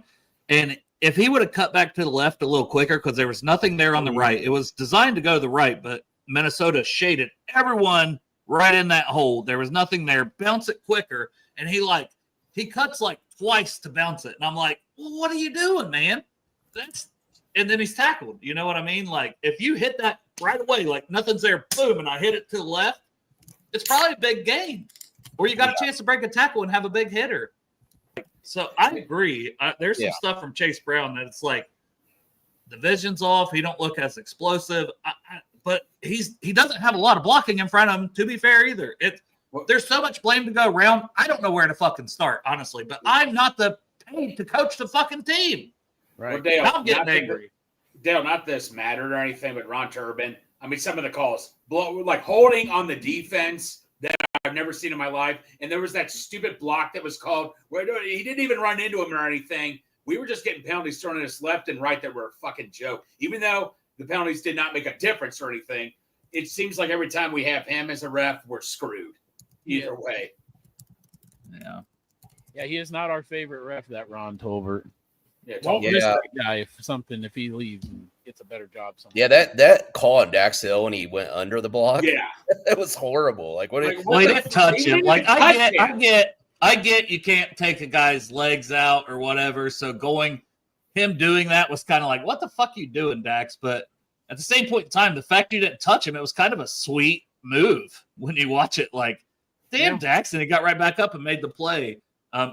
and if he would have cut back to the left a little quicker, because there was nothing there on the right. It was designed to go to the right, but Minnesota shaded everyone right in that hole. There was nothing there. Bounce it quicker, and he cuts like twice to bounce it, and I'm like, well, what are you doing, man? And then he's tackled. You know what I mean? Like, if you hit that right away, like nothing's there, boom, and I hit it to the left, it's probably a big gain. Or you got a chance to break a tackle and have a big hitter. So I agree. There's some stuff from Chase Brown that it's like the vision's off. He don't look as explosive. But he doesn't have a lot of blocking in front of him, to be fair, either. There's so much blame to go around. I don't know where to fucking start, honestly. But I'm not paid to coach the fucking team. Right. Well, Dale, I'm getting angry. Dale, not this mattered or anything, but Ron Turbin. I mean, some of the calls, like holding on the defense that I've never seen in my life. And there was that stupid block that was called where he didn't even run into him or anything. We were just getting penalties thrown at us left and right that were a fucking joke. Even though the penalties did not make a difference or anything, it seems like every time we have him as a ref, we're screwed. Either way. Yeah, he is not our favorite ref, that Ron Tolbert. Yeah, Won't totally. miss Yeah. that guy if he leaves and gets a better job somewhere. Yeah, that call on Dax Hill when he went under the block, Yeah. it was horrible. Like what? Like, Well, he the didn't fuck? touch He him. didn't Like even touch him. I get you can't take a guy's legs out or whatever. So him doing that was kind of like, what the fuck you doing, Dax? But at the same point in time, the fact you didn't touch him, it was kind of a sweet move when you watch it. Like, damn, Dax, and he got right back up and made the play.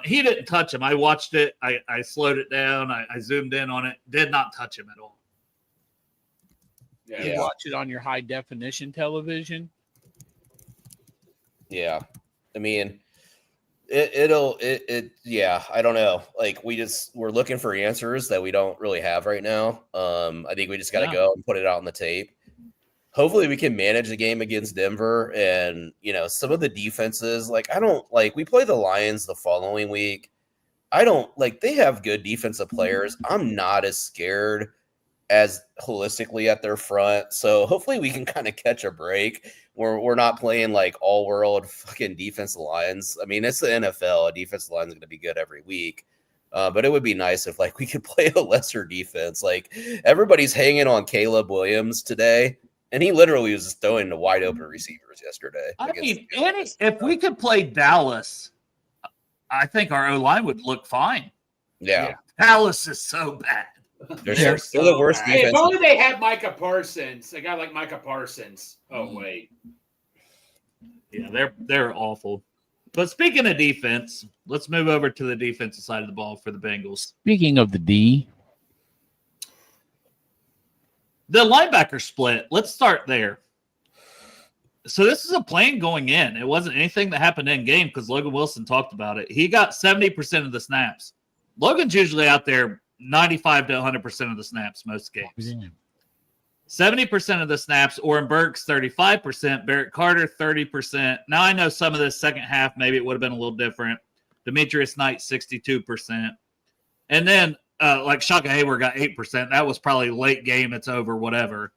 He didn't touch him. I watched it. I slowed it down. I zoomed in on it. Did not touch him at all. Yeah. You watch it on your high definition television. Yeah, I mean, yeah, I don't know. Like we're looking for answers that we don't really have right now. I think we just got to go and put it out on the tape. Hopefully we can manage the game against Denver, and some of the defenses. Like we play the Lions the following week. They have good defensive players. I'm not as scared as holistically at their front. So hopefully we can kind of catch a break where we're not playing like all world fucking defensive lines. I mean, it's the NFL. A defensive line is going to be good every week. But it would be nice if we could play a lesser defense. Like everybody's hanging on Caleb Williams today, and he literally was just throwing to wide open receivers yesterday. I mean, if we could play Dallas, I think our O-line would look fine. Yeah. Dallas is so bad. They're the worst Hey, defense. if only they had Micah Parsons, a guy like Micah Parsons. Oh wait, yeah, they're awful. But speaking of defense, let's move over to the defensive side of the ball for the Bengals. Speaking of the D, the linebacker split. Let's start there. So this is a plan going in. It wasn't anything that happened in game because Logan Wilson talked about it. He got 70% of the snaps. Logan's usually out there 95 to 100% of the snaps most games. 70% of the snaps. Oren Burks 35%. Barrett Carter 30%. Now I know some of this second half maybe it would have been a little different. Demetrius Knight 62%. And then Shaka Hayward got 8%. That was probably late game. It's over, whatever.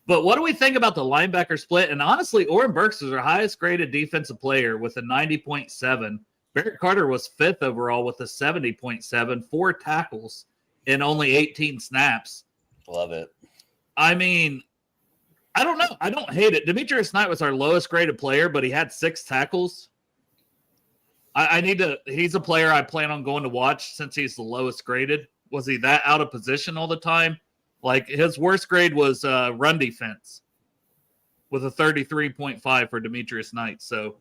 But what do we think about the linebacker split? And honestly, Oren Burks is our highest graded defensive player with a 90.7. Barrett Carter was 5th overall with a 70.7, 4 tackles in only 18 snaps. Love it. I mean, I don't know. I don't hate it. Demetrius Knight was our lowest graded player, but he had 6 tackles. He's a player I plan on going to watch since he's the lowest graded. Was he that out of position all the time? Like his worst grade was run defense with a 33.5 for Demetrius Knight. So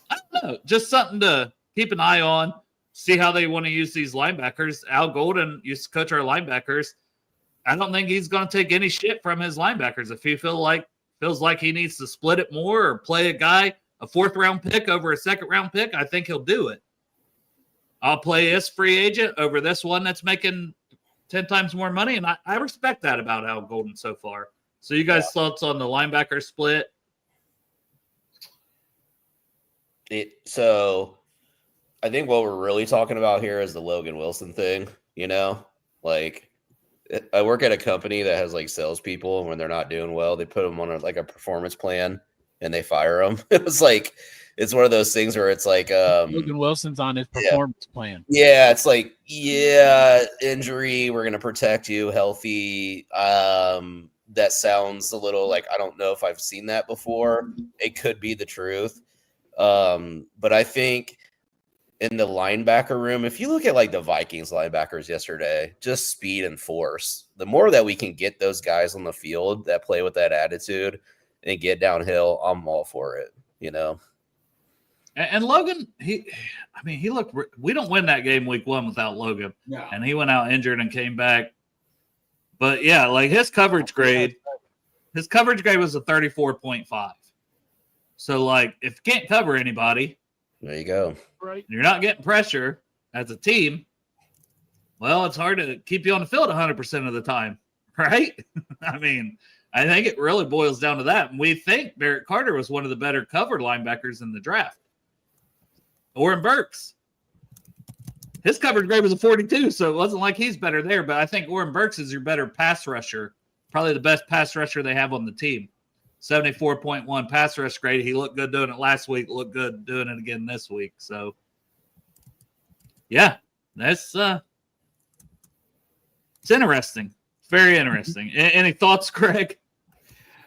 I don't know. Just something to keep an eye on, see how they want to use these linebackers. Al Golden used to coach our linebackers. I don't think he's going to take any shit from his linebackers. If he feels like he needs to split it more or play a guy, a 4th-round pick over a 2nd-round pick, I think he'll do it. I'll play this free agent over this one that's making 10 times more money, and I respect that about Al Golden so far. So you guys' thoughts on the linebacker split? So I think what we're really talking about here is the Logan Wilson thing, Like I work at a company that has salespeople, and when they're not doing well, they put them on a performance plan and they fire them. It's one of those things where it's Logan Wilson's on his performance plan. Yeah, it's injury, we're gonna protect you, healthy. That sounds a little I don't know if I've seen that before. It could be the truth. But I think in the linebacker room, if you look at the Vikings linebackers yesterday, just speed and force. The more that we can get those guys on the field that play with that attitude and get downhill, I'm all for it. And Logan, he looked. We don't win that game week 1 without Logan, and he went out injured and came back. But yeah, his coverage grade was a 34.5. So if you can't cover anybody, there you go. Right, you're not getting pressure as a team. Well, it's hard to keep you on the field 100% of the time, right? I mean, I think it really boils down to that. And we think Barrett Carter was one of the better covered linebackers in the draft. Oren Burks, his coverage grade was a 42, so it wasn't like he's better there. But I think Oren Burks is your better pass rusher, probably the best pass rusher they have on the team. 74.1 pass rush grade. He looked good doing it last week, looked good doing it again this week. So, yeah, that's It's interesting. Very interesting. Any thoughts, Greg?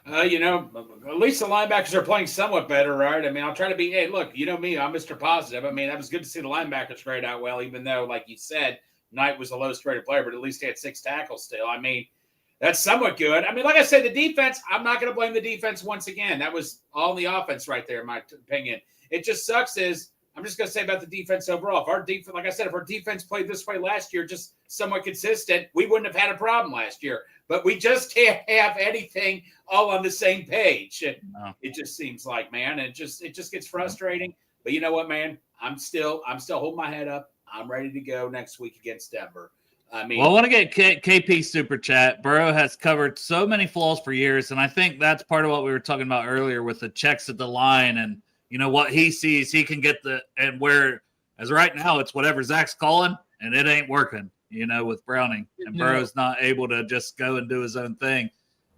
At least the linebackers are playing somewhat better, right? I mean, I'll try to be, hey, look, you know me, I'm Mr. Positive. I mean, that was good to see the linebackers grade out well, even though, like you said, Knight was the lowest rated player, but at least he had 6 tackles still. I mean, that's somewhat good. I mean, like I said, the defense, I'm not going to blame the defense once again. That was all the offense right there, in my opinion. It just sucks is, I'm just going to say about the defense overall. If our defense, like I said, if our defense played this way last year, just somewhat consistent, we wouldn't have had a problem last year. But we just can't have anything all on the same page. No. It just seems like, man, it just gets frustrating. But you know what, man? I'm still holding my head up. I'm ready to go next week against Denver. I mean, well, I want to get KP super chat. Burrow has covered so many flaws for years, and I think that's part of what we were talking about earlier with the checks at the line and what he sees, he can get and where as right now it's whatever Zach's calling, and it ain't working. With Browning, and Burrow's not able to just go and do his own thing.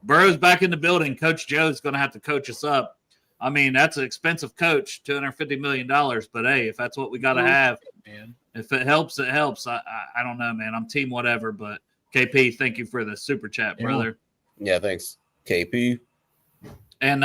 Burrow's back in the building. Coach Joe's going to have to coach us up. I mean, that's an expensive coach, $250 million. But hey, if that's what we got to have, Man. if it helps, it helps. I don't know, man. I'm team whatever. But KP, thank you for the super chat, brother. Yeah, thanks, KP. And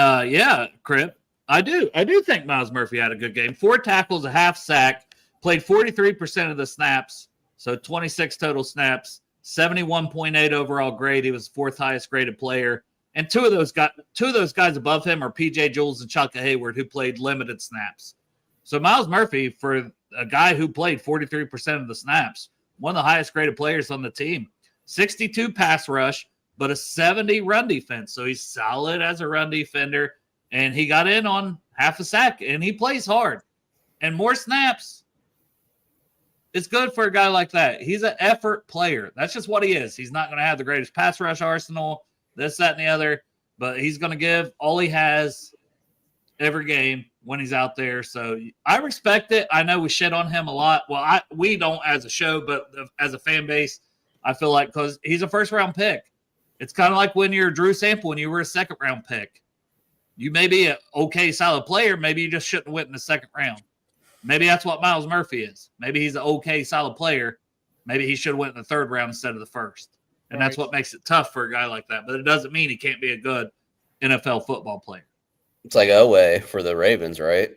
Crip, I do think Miles Murphy had a good game. 4 tackles, a half sack, played 43% of the snaps. So 26 total snaps, 71.8 overall grade. He was the 4th highest graded player. And two of those guys above him are PJ Jules and Chaka Hayward, who played limited snaps. So Miles Murphy, for a guy who played 43% of the snaps, one of the highest graded players on the team. 62 pass rush, but a 70 run defense. So he's solid as a run defender. And he got in on half a sack, and he plays hard. And more snaps. It's good for a guy like that. He's an effort player. That's just what he is. He's not going to have the greatest pass rush arsenal, this, that, and the other, but he's going to give all he has every game when he's out there. So I respect it. I know we shit on him a lot. Well, we don't as a show, but as a fan base, I feel like because he's a first-round pick. It's kind of like when you're Drew Sample and you were a second-round pick. You may be an okay, solid player. Maybe you just shouldn't have went in the second round. Maybe that's what Miles Murphy is. Maybe he's an okay, solid player. Maybe he should have went in the 3rd round instead of the 1st. And that's what makes it tough for a guy like that. But it doesn't mean he can't be a good NFL football player. It's like Elway for the Ravens, right?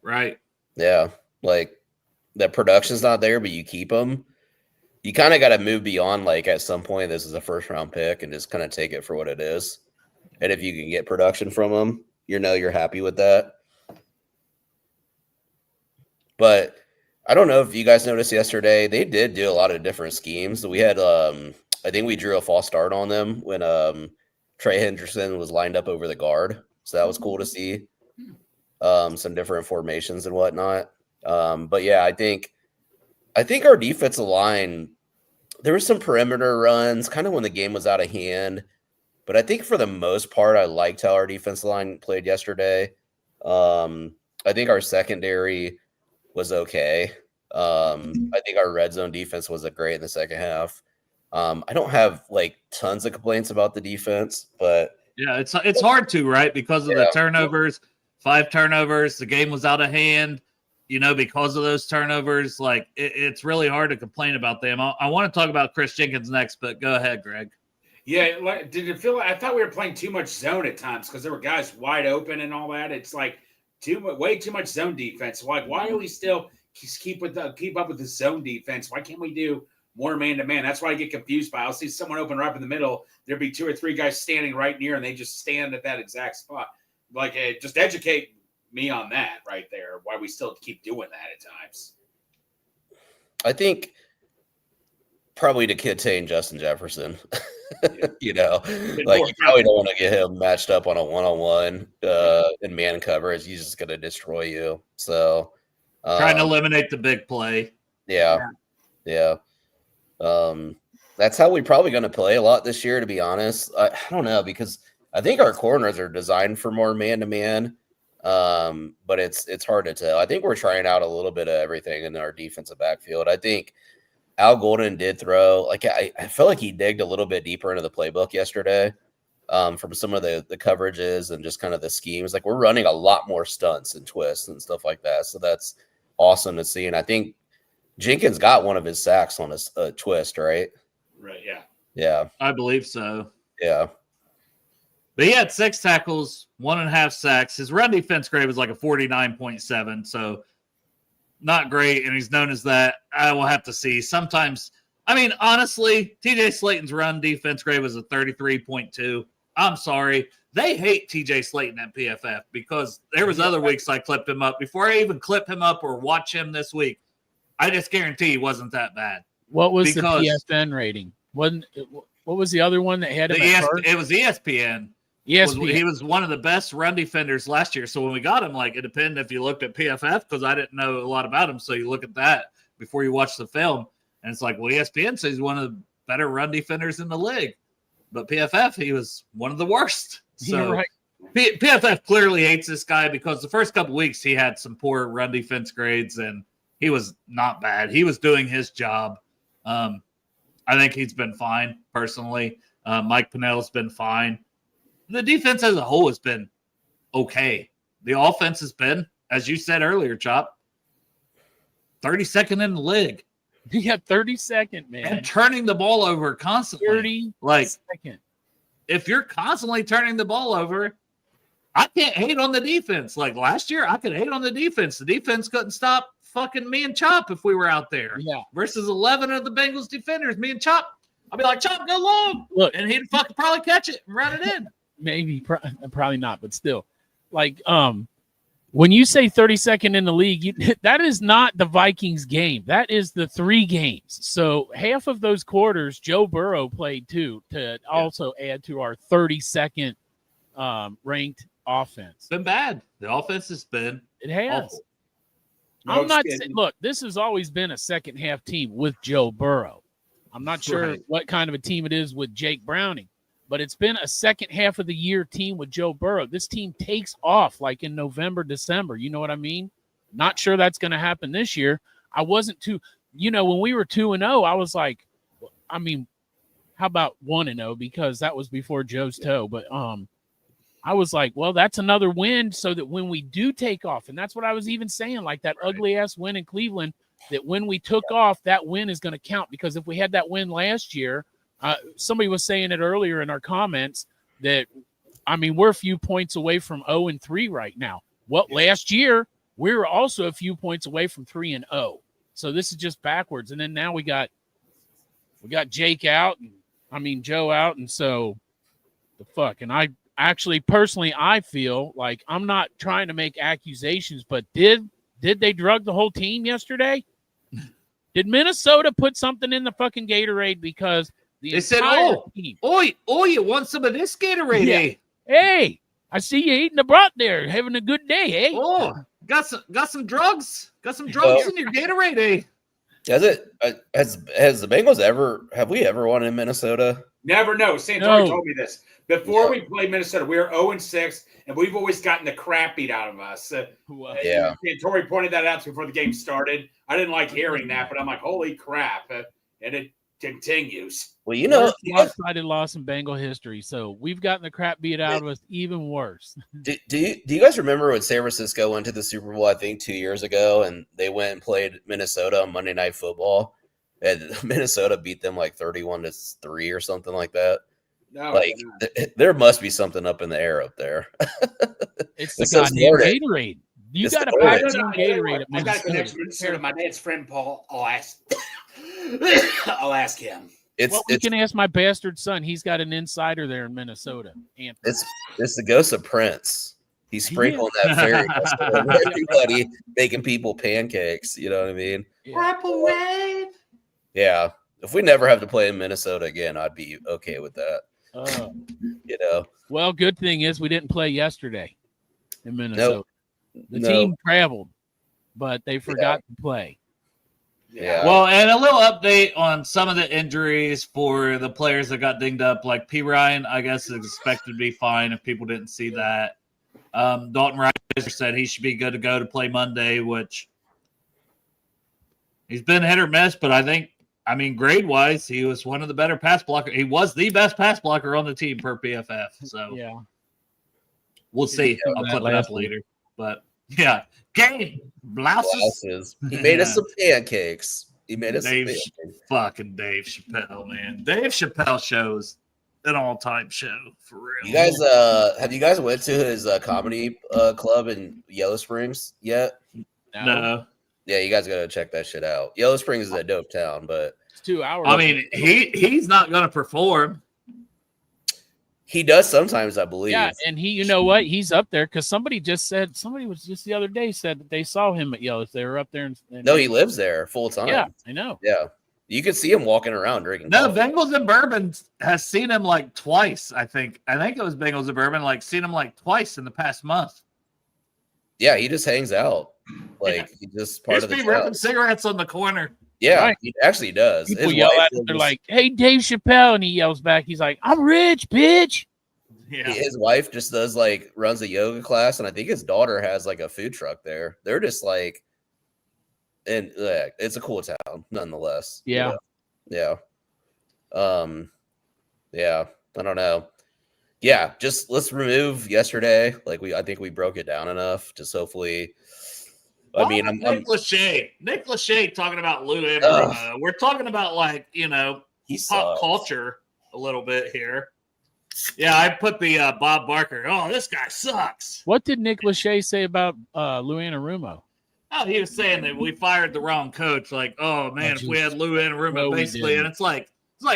Right. Yeah. Like the production's not there, but you keep him. You kind of got to move beyond, like, at some point, this is a 1st-round pick and just kind of take it for what it is. And if you can get production from him, you're happy with that. But I don't know if you guys noticed yesterday, they did do a lot of different schemes. We had, I think we drew a false start on them when Trey Henderson was lined up over the guard. So that was cool to see some different formations and whatnot. But yeah, I think our defensive line, there were some perimeter runs kind of when the game was out of hand. But I think for the most part, I liked how our defensive line played yesterday. I think our secondary was okay. I think our red zone defense was great in the second half. I don't have like tons of complaints about the defense, but yeah, it's hard to, right? Because of the turnovers, 5 turnovers, the game was out of hand, because of those turnovers, like it's really hard to complain about them. I want to talk about Chris Jenkins next, but go ahead, Greg. Yeah, did it feel like I thought we were playing too much zone at times because there were guys wide open and all that? It's like way too much zone defense. Like, why are we still keep up with the zone defense? Why can't we do more man-to-man? That's why I get confused by. I'll see someone open right up in the middle. There'd be 2 or 3 guys standing right near, and they just stand at that exact spot. Like, just educate me on that right there. Why we still keep doing that at times? I think probably to contain Justin Jefferson. Like you probably don't want to get him matched up on a one-on-one in man coverage. He's just going to destroy you. So trying to eliminate the big play. Yeah. That's how we're probably going to play a lot this year, to be honest. I don't know, because I think our corners are designed for more man-to-man, but it's hard to tell. I think we're trying out a little bit of everything in our defensive backfield. I think Al Golden did throw, like, I felt like he digged a little bit deeper into the playbook yesterday from some of the coverages and just kind of the schemes. Like, we're running a lot more stunts and twists and stuff like that. So that's awesome to see. And I think Jenkins got one of his sacks on a twist, right? Right. Yeah. Yeah. I believe so. Yeah. But he had 6 tackles, 1.5 sacks. His run defense grade was like a 49.7, so not great. And he's known as that. I will have to see. Sometimes, I mean, honestly, TJ Slayton's run defense grade was a 33.2. I'm sorry. They hate TJ Slayton at PFF because there was other weeks I clipped him up. Before I even clip him up or watch him this week, I just guarantee he wasn't that bad. What was the PFN rating? What was the other one that had him at first? It was ESPN. ESPN. He was one of the best run defenders last year. So when we got him, like, it depended if you looked at PFF because I didn't know a lot about him. So you look at that before you watch the film, and it's like, well, ESPN says he's one of the better run defenders in the league. But PFF, he was one of the worst. So right. PFF clearly hates this guy because the first couple weeks he had some poor run defense grades, and he was not bad. He was doing his job. I think he's been fine personally. Mike Pennell's been fine. The defense as a whole has been okay. The offense has been, as you said earlier, Chop, 32nd in the league. Yeah, 32nd, man. And turning the ball over constantly. 32nd. If you're constantly turning the ball over, I can't hate on the defense. Like last year, I could hate on the defense. The defense couldn't stop fucking me and Chop if we were out there. Yeah. Versus 11 of the Bengals defenders, me and Chop. I'd be like, Chop, go long. Look, and he'd fucking probably catch it and run it in. Maybe, probably not, but still. Like, when you say 32nd in the league, that is not the Vikings game. That is the 3 games. So half of those quarters, Joe Burrow played too, to also add to our 32nd ranked offense. It's been bad. The offense has been It has. awful. I'm not saying, look, this has always been a second half team with Joe Burrow. I'm not sure what kind of a team it is with Jake Browning, but it's been a second half of the year team with Joe Burrow. This team takes off like in November, December. You know what I mean? Not sure that's going to happen this year. I wasn't too, when we were 2-0, I was like, I mean, how about 1-0? Because that was before Joe's toe. But I was like, well, that's another win so that when we do take off, and that's what I was even saying, like that ugly ass win in Cleveland, that when we took off, that win is going to count. Because if we had that win last year, somebody was saying it earlier in our comments that, I mean, we're a few points away from 0-3 right now. Well, last year, we were also a few points away from 3-0. So this is just backwards. And then now we got Jake out, and Joe out. And so the fuck. And I actually, personally, I feel like I'm not trying to make accusations, but did they drug the whole team yesterday? Did Minnesota put something in the fucking Gatorade because they said, team, you want some of this Gatorade, eh? Hey, I see you eating the broth there, having a good day, eh? Oh, got some drugs? Got some drugs in your Gatorade, eh? Has the Bengals have we ever won in Minnesota? Never know. Santori told me this. Before we played Minnesota, we were 0-6, and we've always gotten the crap beat out of us. Santori pointed that out before the game started. I didn't like hearing that, but I'm like, holy crap. And it continues. Well, lopsided loss in Bengal history, so we've gotten the crap beat out of us even worse. Do you guys remember when San Francisco went to the Super Bowl, I think 2 years ago, and they went and played Minnesota on Monday Night Football, and Minnesota beat them like 31-3 or something like that? No, there must be something up in the air up there. It's the goddamn Gatorade. You got to pack some Gatorade. I got a connection with Minnesota. My dad's friend Paul. I'll ask him. We can ask my bastard son. He's got an insider there in Minnesota. Anthony. It's the ghost of Prince. He's sprinkling that fairy dust over everybody, making people pancakes. You know what I mean? Purple rain. Yeah. If we never have to play in Minnesota again, I'd be okay with that. Well, good thing is we didn't play yesterday in Minnesota. Nope. The team traveled, but they forgot to play. Yeah. Well, and a little update on some of the injuries for the players that got dinged up. Like P. Ryan, I guess, is expected to be fine if people didn't see that. Dalton Risner said he should be good to go to play Monday, which he's been hit or miss, but grade-wise, he was one of the better pass blockers. He was the best pass blocker on the team per PFF. So we'll see. I'll clip it up later. But yeah, game blouses. He made us some pancakes. He made us fucking Dave Chappelle, man. Dave Chappelle shows an all-time show for real. You guys, have you guys went to his comedy club in Yellow Springs yet? No. Yeah, you guys gotta check that shit out. Yellow Springs is a dope town, but It's 2 hours. I mean, he's not gonna perform. he does sometimes, I believe. Yeah, and you know what? He's up there because somebody was just the other day said that they saw him at Yellow. They were up there. And No, he lives there full time. Yeah, I know. Yeah. You can see him walking around drinking. No, coffee. Bengals and Bourbon has seen him like twice, I think. I think it was Bengals and Bourbon, like seen him like twice in the past month. Yeah, he just hangs out. Like he's just part of the ripping town. cigarettes on the corner. Yeah, Right. he actually does. People His yell wife at him. They're like, "Hey, Dave Chappelle," and he yells back. He's like, "I'm rich, bitch." Yeah. his wife just does like runs a yoga class, and I think his daughter has like a food truck there. They're just like, and it's a cool town nonetheless. Yeah. Yeah. Yeah. I don't know. Yeah, just let's remove yesterday. Like I think we broke it down enough. Just hopefully. I mean, I'm Nick Lachey talking about Lou Anarumo. We're talking about like he pop sucks. culture a little bit here. Yeah, I put the Bob Barker. Oh, this guy sucks. What did Nick Lachey say about Lou Anarumo? Oh, he was saying that we fired the wrong coach. Like, oh man, if we had Lou Anarumo, No, we basically, didn't. and it's like,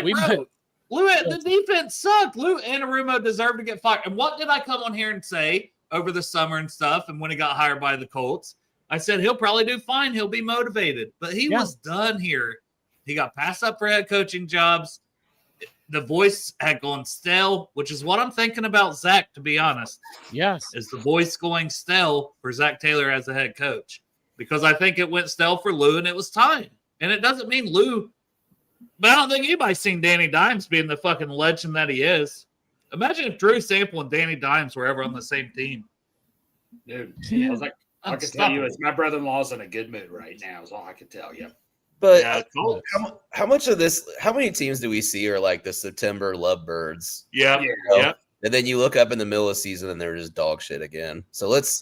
We bro, the defense sucked. Lou Anarumo deserved to get fired. And what did I come on here and say over the summer and stuff? And when he got hired by the Colts, I said he'll probably do fine. He'll be motivated, but he was done here. He got passed up for head coaching jobs. The voice had gone stale, which is what I'm thinking about Zach, to be honest. Yes. Is the voice going stale for Zach Taylor as a head coach? Because I think it went stale for Lou, and it was time. And it doesn't mean Lou, but I don't think anybody's seen Danny Dimes being the fucking legend that he is. Imagine if Drew Sample and Danny Dimes were ever on the same team. Dude, I was like, I can tell you, my brother-in-law's in a good mood right now. Is all I can tell you. But Yeah, cool. how much of this? How many teams do we see are like the September lovebirds? Yeah. And then you look up in the middle of the season and they're just dog shit again. So let's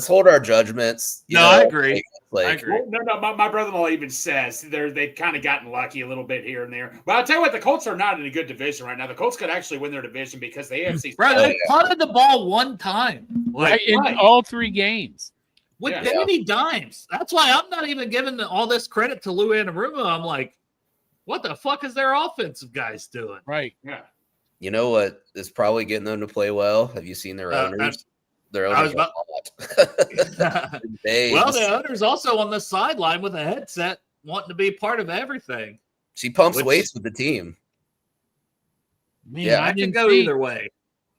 hold our judgments. I agree. I agree. No, my brother-in-law even says they've kind of gotten lucky a little bit here and there. But I'll tell you what, the Colts are not in a good division right now. The Colts could actually win their division because the AFC. Bro, they punted the ball one time. In all 3 games. With Danny Dimes. That's why I'm not even giving all this credit to Lou Anarumo. I'm like, what the fuck is their offensive guys doing? Right. Yeah. You know what is probably getting them to play well? Have you seen their owners? Their owners are hot. Well, the owner's also on the sideline with a headset wanting to be part of everything. She pumps weights with the team. Man, I can go either way.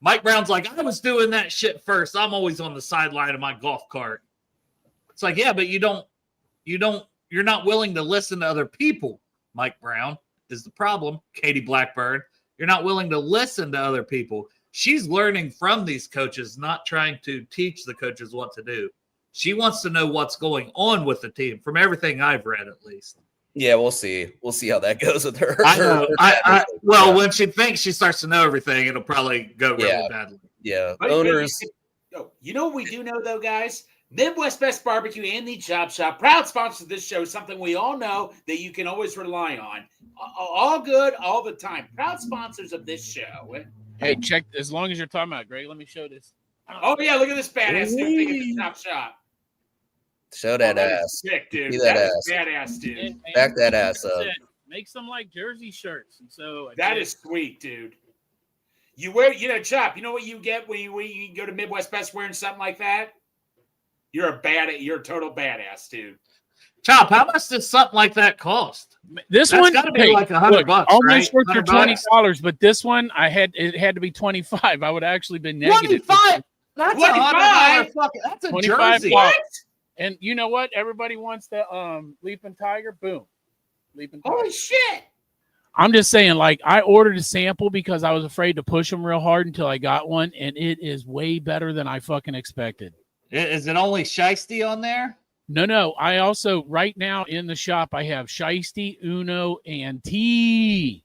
Mike Brown's like, I was doing that shit first. I'm always on the sideline of my golf cart. It's like, yeah, but you're not willing to listen to other people. Mike Brown is the problem. Katie Blackburn, you're not willing to listen to other people. She's learning from these coaches, not trying to teach the coaches what to do. She wants to know what's going on with the team, from everything I've read, at least. Yeah, we'll see. We'll see how that goes with her. I know. Well, when she thinks she starts to know everything, it'll probably go really badly. Yeah, But owners. You know what we do know, though, guys? Midwest Best Barbecue and the Chop Shop, proud sponsors of this show, something we all know that you can always rely on. All good, all the time. Proud sponsors of this show. Hey, check, as long as you're talking about it, Greg, let me show this. Oh, yeah, look at this badass new thing at the Chop Shop. Show that is ass. Sick, dude. See that Is ass. badass, dude. And Back that ass up. Make some like jersey shirts. And so That is sweet, dude. You wear, Chop, you know what you get when you go to Midwest Best wearing something like that? You're a total badass, dude. Chop, how much does something like that cost? This That's one got to be like $100, almost right? worth your $100. $20, but this one it had to be 25. I would actually been negative. 25. That's 25? That's a 25 jersey. bucks. And you know what? Everybody wants the Leaping Tiger. Boom. Leaping Tiger. Holy shit. I'm just saying, like, I ordered a sample because I was afraid to push them real hard until I got one, and it is way better than I fucking expected. Is it only Shiesty on there? No. I also, right now in the shop, I have Shiesty, Uno, and Tea.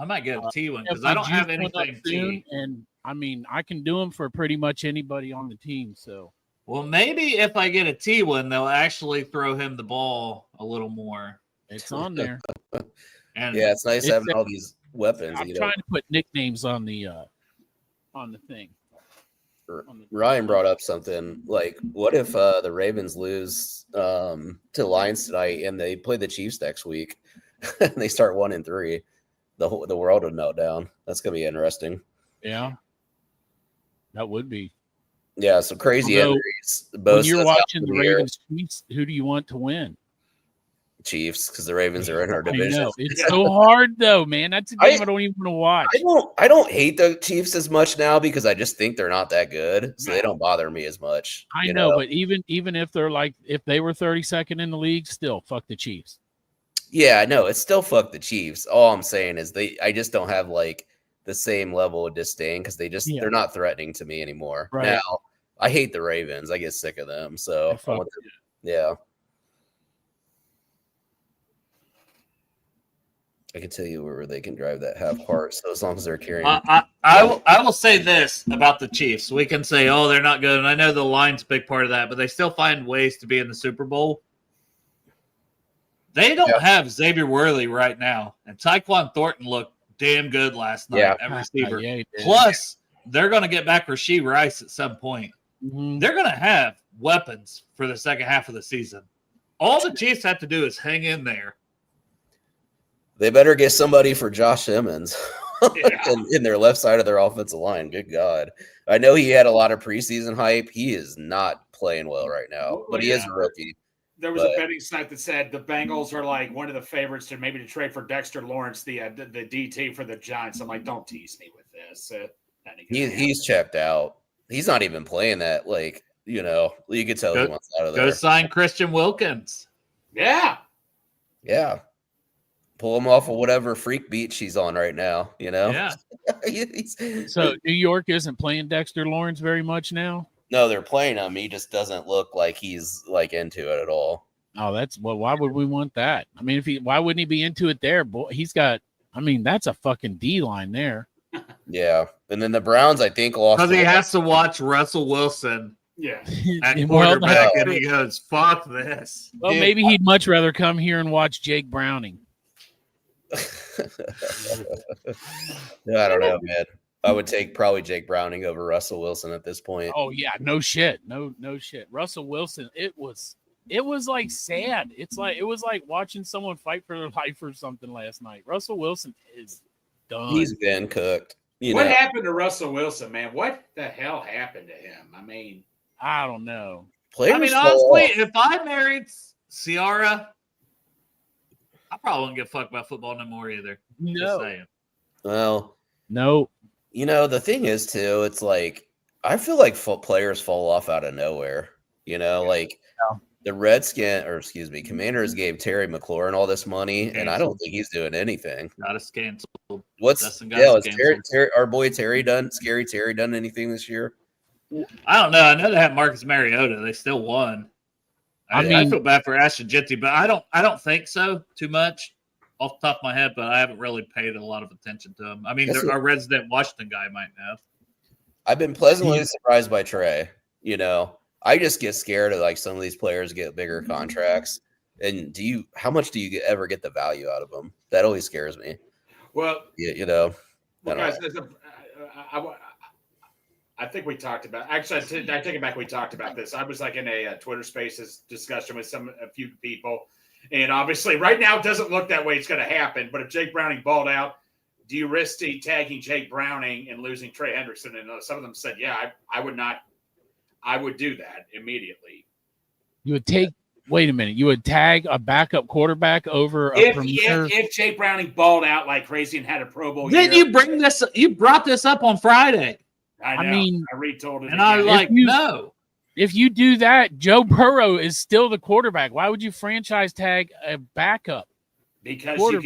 I might get a T one because I don't have anything T. And, I mean, I can do them for pretty much anybody on the team, so. Well, maybe if I get a T one, they'll actually throw him the ball a little more. It's on there. And Yeah, it's nice It's- having all these weapons. I'm you know. trying to put nicknames on the thing. Ryan brought up something like, what if the Ravens lose to the Lions tonight and they play the Chiefs next week and they start 1-3? The world would melt down. That's gonna be interesting. Yeah, that would be. Yeah, some crazy Although, injuries. When you're Bosa's out watching for the the year. Ravens Chiefs, who do you want to win? Chiefs, because the Ravens are in our I division. know it's so hard though, man. That's a game I don't even want to watch. I don't hate the Chiefs as much now because I just think they're not that good, so they don't bother me as much. I know, but even if they're like if they were 32nd in the league, still fuck the Chiefs. Yeah, I know. It's still fuck the Chiefs. All I'm saying is I just don't have like the same level of disdain because they're not threatening to me anymore. Right. Now, I hate the Ravens. I get sick of them. So yeah. I can tell you where they can drive that half part. So as long as they're carrying, I will say this about the Chiefs: we can say, "Oh, they're not good," and I know the line's a big part of that, but they still find ways to be in the Super Bowl. They don't have Xavier Worthy right now, and Tyquan Thornton looked damn good last night at receiver. Plus, they're going to get back Rashee Rice at some point. Mm-hmm. They're going to have weapons for the second half of the season. All the Chiefs have to do is hang in there. They better get somebody for Josh Simmons in their left side of their offensive line. Good God. I know he had a lot of preseason hype. He is not playing well right now, but he is a rookie. There was a betting site that said the Bengals are like one of the favorites to trade for Dexter Lawrence, the DT for the Giants. I'm like, don't tease me with this. He's checked out. He's not even playing that. Like, you could tell he wants out of there. Go sign Christian Wilkins. Yeah. Yeah. Pull him off of whatever freak beach he's on right now, Yeah. So New York isn't playing Dexter Lawrence very much now? No, they're playing him. He just doesn't look like he's like into it at all. Oh, why would we want that? I mean, why wouldn't he be into it there? Boy, that's a fucking D line there. Yeah. And then the Browns, I think, lost. Because he has to watch Russell Wilson at quarterback, and he goes, fuck this. Well, maybe he'd much rather come here and watch Jake Browning. I don't know, man. I would take probably Jake Browning over Russell Wilson at this point. Oh yeah, no shit, no shit. Russell Wilson, it was like sad. It was like watching someone fight for their life or something last night. Russell Wilson is done. He's been cooked. What happened to Russell Wilson, man? What the hell happened to him? I mean, I don't know. Honestly, if I married Ciara, I probably wouldn't give a fuck about football no more either. No. Just saying. Well, no. The thing is, too, it's like I feel like players fall off out of nowhere. The Commanders gave Terry McLaurin all this money, and I don't think he's doing anything. Got us canceled. Our boy Terry done? Scary Terry done anything this year? I don't know. I know they had Marcus Mariota. They still won. I feel bad for Ashton Jitty, but I don't think so too much off the top of my head, but I haven't really paid a lot of attention to him. I mean, our resident Washington guy might know. I've been pleasantly surprised by Trey. I just get scared of like some of these players get bigger contracts. And how much do you ever get the value out of them? That always scares me. Well, guys, I think we talked about. Actually, I take it back. We talked about this. I was like in a Twitter Spaces discussion with a few people, and obviously, right now it doesn't look that way. It's going to happen. But if Jake Browning balled out, do you risk tagging Jake Browning and losing Trey Hendrickson? And some of them said, "Yeah, I would not. I would do that immediately." You would take. Wait a minute. You would tag a backup quarterback over a premier? If Jake Browning balled out like crazy and had a Pro Bowl year. You brought this up on Friday. I know. I mean, I retold it. And I was like, no. If you do that, Joe Burrow is still the quarterback. Why would you franchise tag a backup? Because you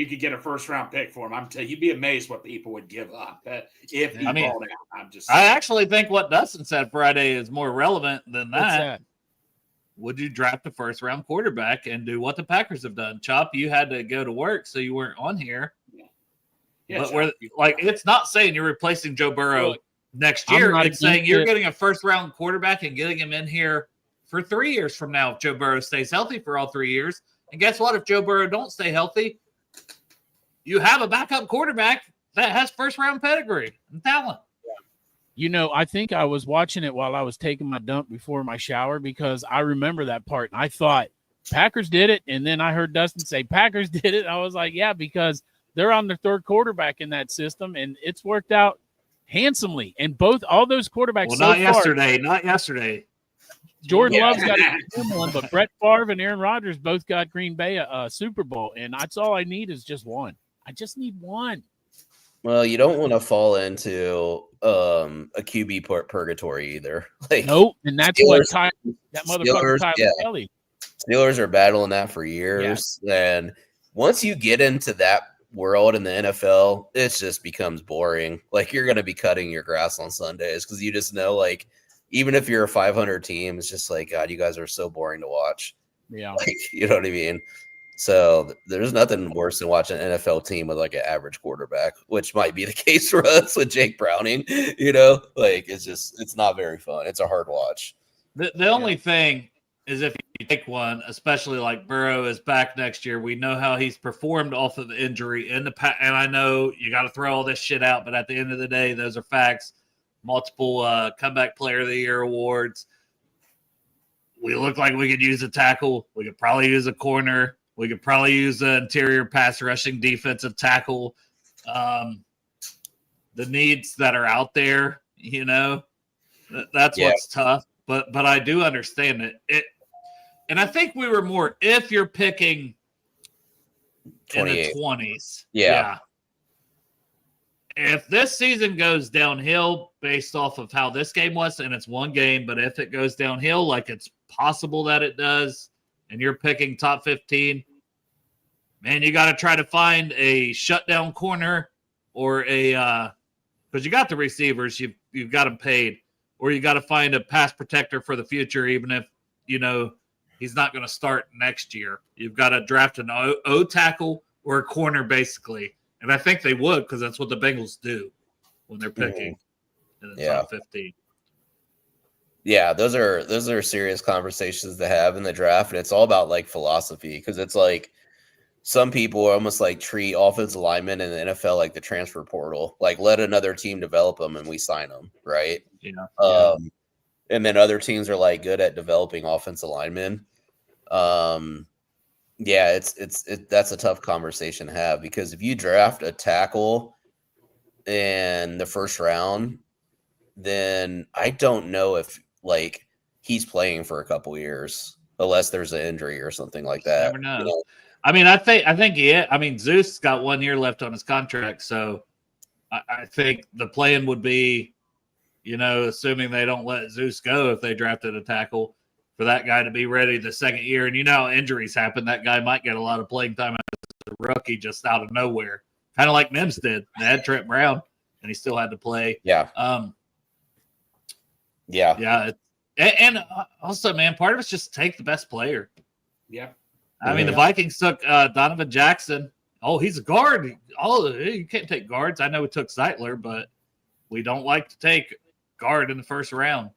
could get a first round pick for him. You'd be amazed what people would give up if he balled out. I actually think what Dustin said Friday is more relevant than that. Would you draft a first round quarterback and do what the Packers have done? Chop, you had to go to work, so you weren't on here. Yeah, but it's not saying you're replacing Joe Burrow next year. It's saying you're getting a first round quarterback and getting him in here for 3 years from now. If Joe Burrow stays healthy for all 3 years, And guess what? If Joe Burrow don't stay healthy, you have a backup quarterback that has first-round pedigree and talent. You know, I think I was watching it while I was taking my dump before my shower because I remember that part. And I thought Packers did it. And then I heard Dustin say Packers did it. I was like, yeah, because they're on their third quarterback in that system. And it's worked out handsomely. And all those quarterbacks. Well, so not far, yesterday. Jordan Love's got one, but Brett Favre and Aaron Rodgers both got Green Bay a Super Bowl. And that's all I need is just one. I just need one. Well, you don't want to fall into a QB purgatory either. Like, nope, and that's Steelers, what that motherfucker Tyler Kelly. Steelers are battling that for years, and once you get into that world in the NFL, it just becomes boring. Like, you're going to be cutting your grass on Sundays because you just know, like, even if you're a 500 team, it's just like, God, you guys are so boring to watch. Yeah, like, you know what I mean. So there's nothing worse than watching an NFL team with like an average quarterback, which might be the case for us with Jake Browning. You know, like it's not very fun. It's a hard watch. The only thing is if you take one, especially like Burrow is back next year, we know how he's performed off of the injury in the past. And I know you got to throw all this shit out, but at the end of the day, those are facts. Multiple comeback player of the year awards. We look like we could use a tackle. We could probably use a corner. We could probably use an interior pass rushing defensive tackle. The needs that are out there, you know, that's what's tough. But I do understand it. And I think we were more if you're picking in the 20s. Yeah. If this season goes downhill based off of how this game was, and it's one game, but if it goes downhill, like it's possible that it does, and you're picking top 15, man, you got to try to find a shutdown corner or a because you got the receivers, you've got them paid, or you got to find a pass protector for the future, even if, you know, he's not going to start next year. You've got to draft an O tackle or a corner, basically. And I think they would because that's what the Bengals do when they're picking in the top 15. Yeah, those are serious conversations to have in the draft, and it's all about like philosophy because it's like some people almost like treat offensive linemen in the NFL like the transfer portal, like let another team develop them and we sign them, right? Yeah. And then other teams are like good at developing offensive linemen. Yeah, that's a tough conversation to have because if you draft a tackle in the first round, then I don't know if like he's playing for a couple years unless there's an injury or something like that. Never know. You know? I mean, I think I mean, Zeus got 1 year left on his contract, so I think the plan would be, you know, assuming they don't let Zeus go if they drafted a tackle, for that guy to be ready the second year. And you know how injuries happen. That guy might get a lot of playing time as a rookie just out of nowhere, kind of like Mims did. They had Trent Brown, and he still had to play. Yeah. Yeah. And also, man, part of it's just take the best player. Yeah. I mean, the Vikings took Donovan Jackson. Oh, he's a guard. You can't take guards. I know we took Zeitler, but we don't like to take guard in the first round.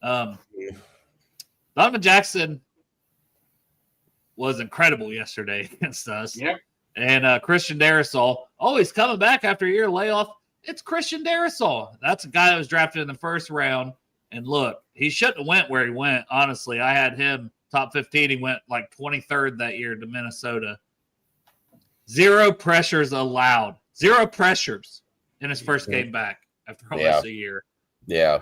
Donovan Jackson was incredible yesterday against us. Yep. And Christian Darrisaw, he's coming back after a year layoff. It's Christian Darrisaw. That's a guy that was drafted in the first round. And look, he shouldn't have went where he went. Honestly, I had him top 15. He went like 23rd that year to Minnesota. 0 pressures allowed. 0 pressures in his first game back after almost a year. Yeah.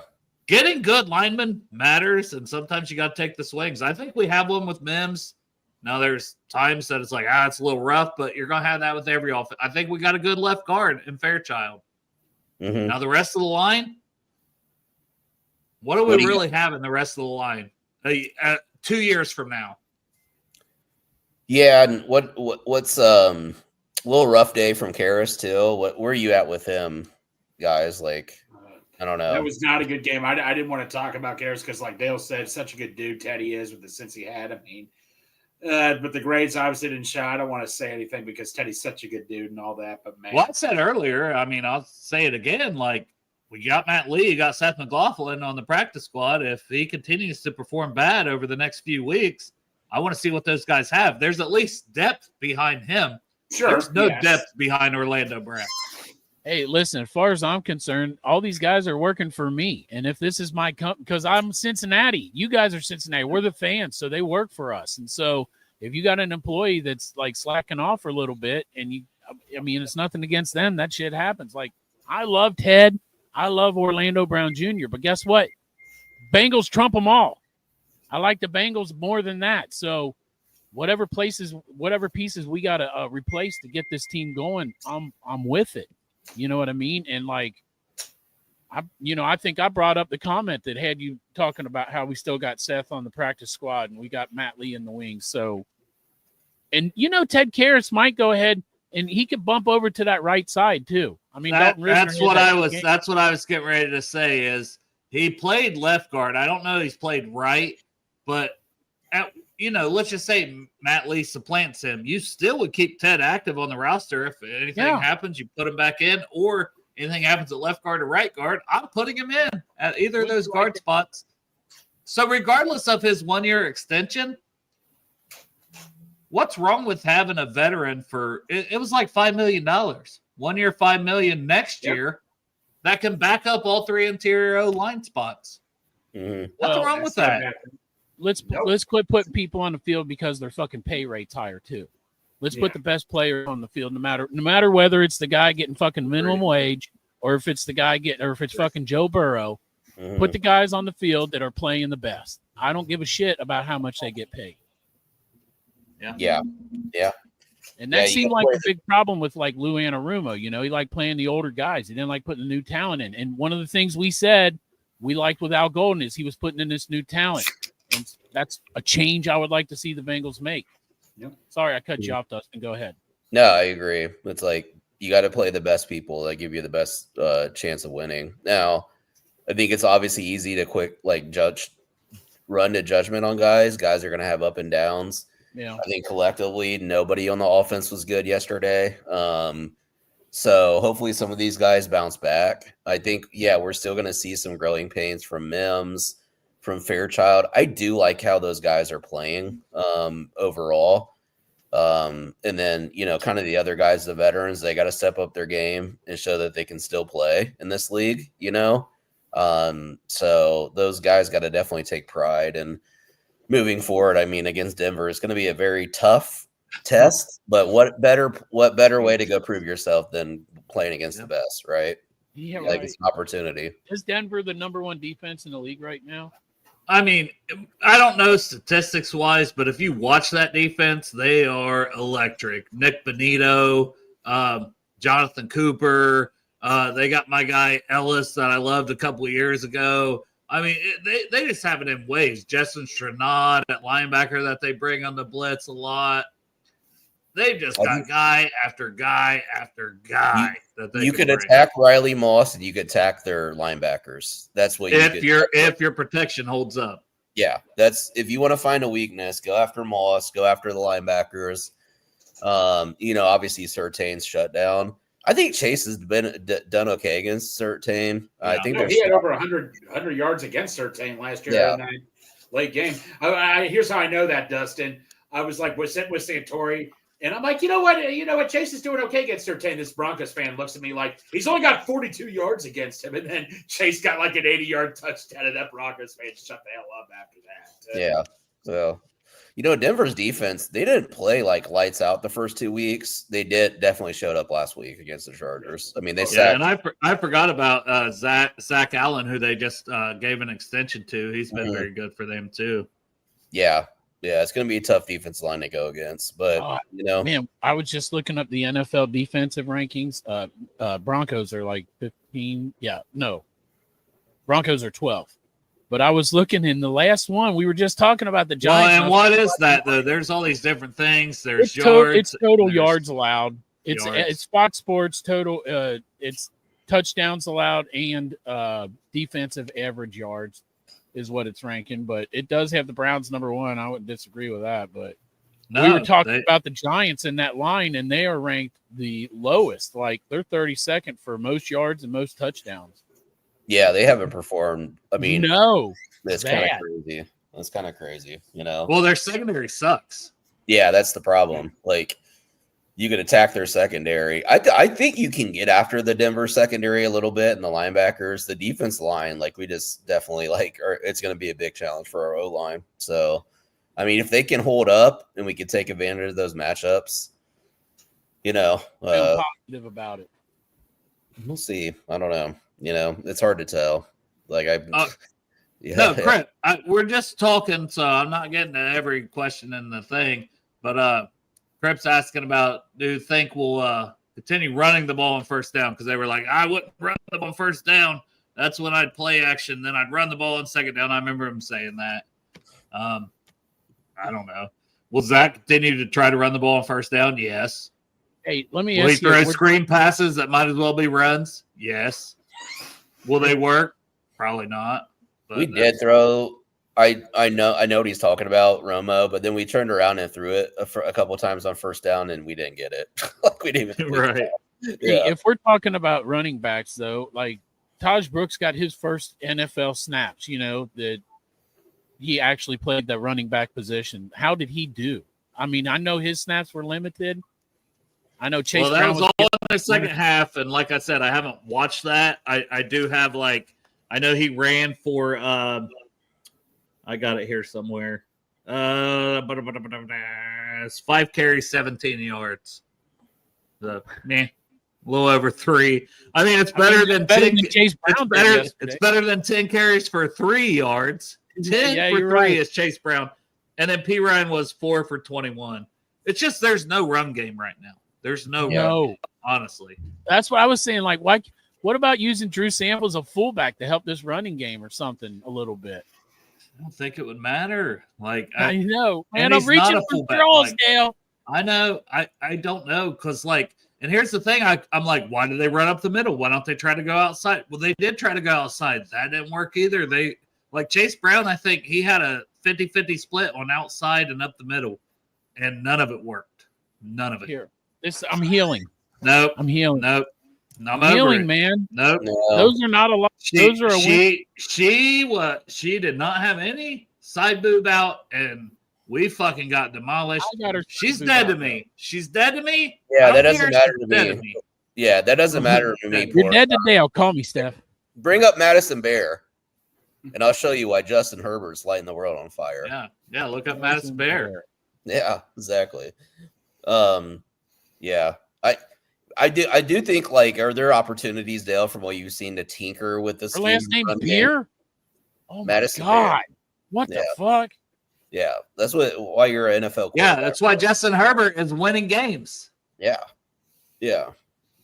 Getting good linemen matters, and sometimes you got to take the swings. I think we have one with Mims. Now, there's times that it's like, it's a little rough, but you're going to have that with every offense. I think we got a good left guard in Fairchild. Mm-hmm. Now, the rest of the line, what do we really have in the rest of the line 2 years from now? Yeah, and what's a little rough day from Karras too? Where are you at with him, guys? Like, I don't know. That was not a good game. I didn't want to talk about Karras because, like Dale said, such a good dude Teddy is with the sense he had. I mean, but the grades obviously didn't show. I don't want to say anything because Teddy's such a good dude and all that. But man, well, I said earlier. I mean, I'll say it again. Like, we got Matt Lee, you got Seth McLaughlin on the practice squad. If he continues to perform bad over the next few weeks, I want to see what those guys have. There's at least depth behind him. Sure. There's no yes. depth behind Orlando Brown. Hey, listen, as far as I'm concerned, all these guys are working for me. And if this is my company, because I'm Cincinnati, you guys are Cincinnati, we're the fans, so they work for us. And so if you got an employee that's like slacking off for a little bit, and it's nothing against them, that shit happens. Like, I love Ted, I love Orlando Brown Jr., but guess what? Bengals trump them all. I like the Bengals more than that. So whatever pieces we got to replace to get this team going, I'm with it. You know what I mean? And like, I think I brought up the comment that had you talking about how we still got Seth on the practice squad and we got Matt Lee in the wings. So, and Ted Karras might go ahead and he could bump over to that right side too. I mean, that's what I was getting ready to say is he played left guard. I don't know if he's played right, but let's just say Matt Lee supplants him. You still would keep Ted active on the roster. If anything happens, you put him back in, or anything happens at left guard or right guard, I'm putting him in at either of those guard spots. So regardless of his 1-year extension, what's wrong with having a veteran for it was like $5 million. 1 year, $5 million next year that can back up all 3 interior O-line spots. Mm-hmm. What's wrong with that? Let's quit putting people on the field because their fucking pay rate's higher too. Let's put the best player on the field, no matter whether it's the guy getting fucking minimum wage or if it's fucking Joe Burrow. Mm-hmm. Put the guys on the field that are playing the best. I don't give a shit about how much they get paid. Yeah. And that seemed like a big problem with like Lou Anarumo. He liked playing the older guys. He didn't like putting the new talent in. And one of the things we said we liked with Al Golden is he was putting in this new talent. And that's a change I would like to see the Bengals make. Yep. Sorry, I cut you off, Dustin. Go ahead. No, I agree. It's like you got to play the best people that give you the best chance of winning. Now, I think it's obviously easy to run to judgment on guys. Guys are going to have up and downs. Yeah. I think collectively, nobody on the offense was good yesterday. So hopefully some of these guys bounce back. I think, we're still going to see some growing pains from Mims, from Fairchild. I do like how those guys are playing overall. And then, kind of the other guys, the veterans, they got to step up their game and show that they can still play in this league, So those guys got to definitely take pride. And moving forward, against Denver, it's going to be a very tough test, but what better way to go prove yourself than playing against the best, right? Yeah, It's an opportunity. Is Denver the number 1 defense in the league right now? I don't know statistics wise, but if you watch that defense, they are electric. Nick Bonito, Jonathan Cooper. They got my guy Ellis that I loved a couple of years ago. They just have it in waves. Justin Stranad at linebacker that they bring on the blitz a lot. They've just got guy after guy after guy that they you could attack Riley Moss and you could attack their linebackers. That's what if your protection holds up. Yeah, that's if you want to find a weakness, go after Moss, go after the linebackers. Obviously Surtain's shut down. I think Chase has done okay against Surtain. Yeah, I think he had over 100 yards against Surtain last year in that late game. Here's how I know that, Dustin. I was like, sitting with Santori. And I'm like, you know what? Chase is doing okay against Surtain. This Broncos fan looks at me like he's only got 42 yards against him. And then Chase got like an 80-yard touchdown, and that Broncos fan shut the hell up after that. Yeah. So, Denver's defense, they didn't play like lights out the first 2 weeks. They definitely showed up last week against the Chargers. They sacked. And I forgot about Zach Allen, who they just gave an extension to. He's been very good for them too. Yeah. Yeah, it's going to be a tough defense line to go against, but man, I was just looking up the NFL defensive rankings. Broncos are like 15. Yeah, no, Broncos are 12. But I was looking in the last one. We were just talking about the Giants. Well, and what is that though? There's all these different things. There's yards. It's total yards allowed. It's Fox Sports total. It's touchdowns allowed and defensive average yards is what it's ranking, but it does have the Browns number 1. I wouldn't disagree with that, but we were talking about the Giants in that line, and they are ranked the lowest. Like they're 32nd for most yards and most touchdowns. Yeah, they haven't performed. No, that's kind of crazy. That's kind of crazy, you know? Well, their secondary sucks. Yeah, that's the problem. Like, you could attack their secondary. I think you can get after the Denver secondary a little bit and the linebackers. The defense line, like, we just definitely, like, it's going to be a big challenge for our O-line. So, I mean, if they can hold up and we can take advantage of those matchups, you know, Feel positive about it. we'll see. I don't know. You know, it's hard to tell. Like, yeah. No, Chris, we're just talking, so I'm not getting to every question in the thing. But Crep's asking about, do you think we'll continue running the ball on first down? Because they were like, I wouldn't run the ball on first down. That's when I'd play action. Then I'd run the ball on second down. I remember him saying that. I don't know. Will Zach continue to try to run the ball on first down? Yes. Hey, let me Will he ask you. throw screen passes that might as well be runs? Yes. Will they work? Probably not. But We did throw. I know what he's talking about, Romo, but then we turned around and threw it a couple times on first down, and we didn't get it. Like, we didn't even Right. Yeah. Hey, if we're talking about running backs, though, like Taj Brooks got his first NFL snaps, you know, that he actually played the running back position. How did he do? I mean, I know his snaps were limited. I know Chase Well, that Brown was all in the second half, and like I said, I haven't watched that. I do have, like, I know he ran for I got it here somewhere. It's 5 carries, 17 yards. A little over 3. I mean, it's better than 10. Chase Brown. It's better than 10 carries for 3 yards. 10 Yeah, for 3 you're right. is Chase Brown, and then P. Ryan was 4 for 21. It's just there's no run game right now. There's no run game, honestly. That's what I was saying. Like, what about using Drew Sample as a fullback to help this running game or something a little bit? I don't think it would matter. Like, I know, man. and I'm he's reaching not a for fullback, draws, like- Dale. I know. I don't know, because, like, and here's the thing. I'm like, why do they run up the middle? Why don't they try to go outside? Well, they did try to go outside. That didn't work either. They, like, Chase Brown, I think he had a 50-50 split on outside and up the middle, and none of it worked. None of it. Here, I'm healing. Nope. I'm healing. Nope. I'm I'm over healing, it. man. Nope. No. Those are not a lot. Those are a win. She did not have any side boob out, and we fucking got demolished. I got her She's boob dead out, to me. She's dead to me. Yeah, I that don't doesn't care, matter she's to dead me. Yeah, that doesn't matter to me. You're dead to Dale. Call me, Steph. Bring up Madison Bear, and I'll show you why Justin Herbert's lighting the world on fire. Yeah. Look up Madison Bear. Yeah, exactly. Yeah, I do think, like, are there opportunities, Dale, from what you've seen to tinker with this? Her last name's Beer. Oh my Madison God! Bear. What the Yeah. fuck? Yeah, that's why you're an NFL. Yeah, quarterback. that's why Justin Herbert is winning games. Yeah,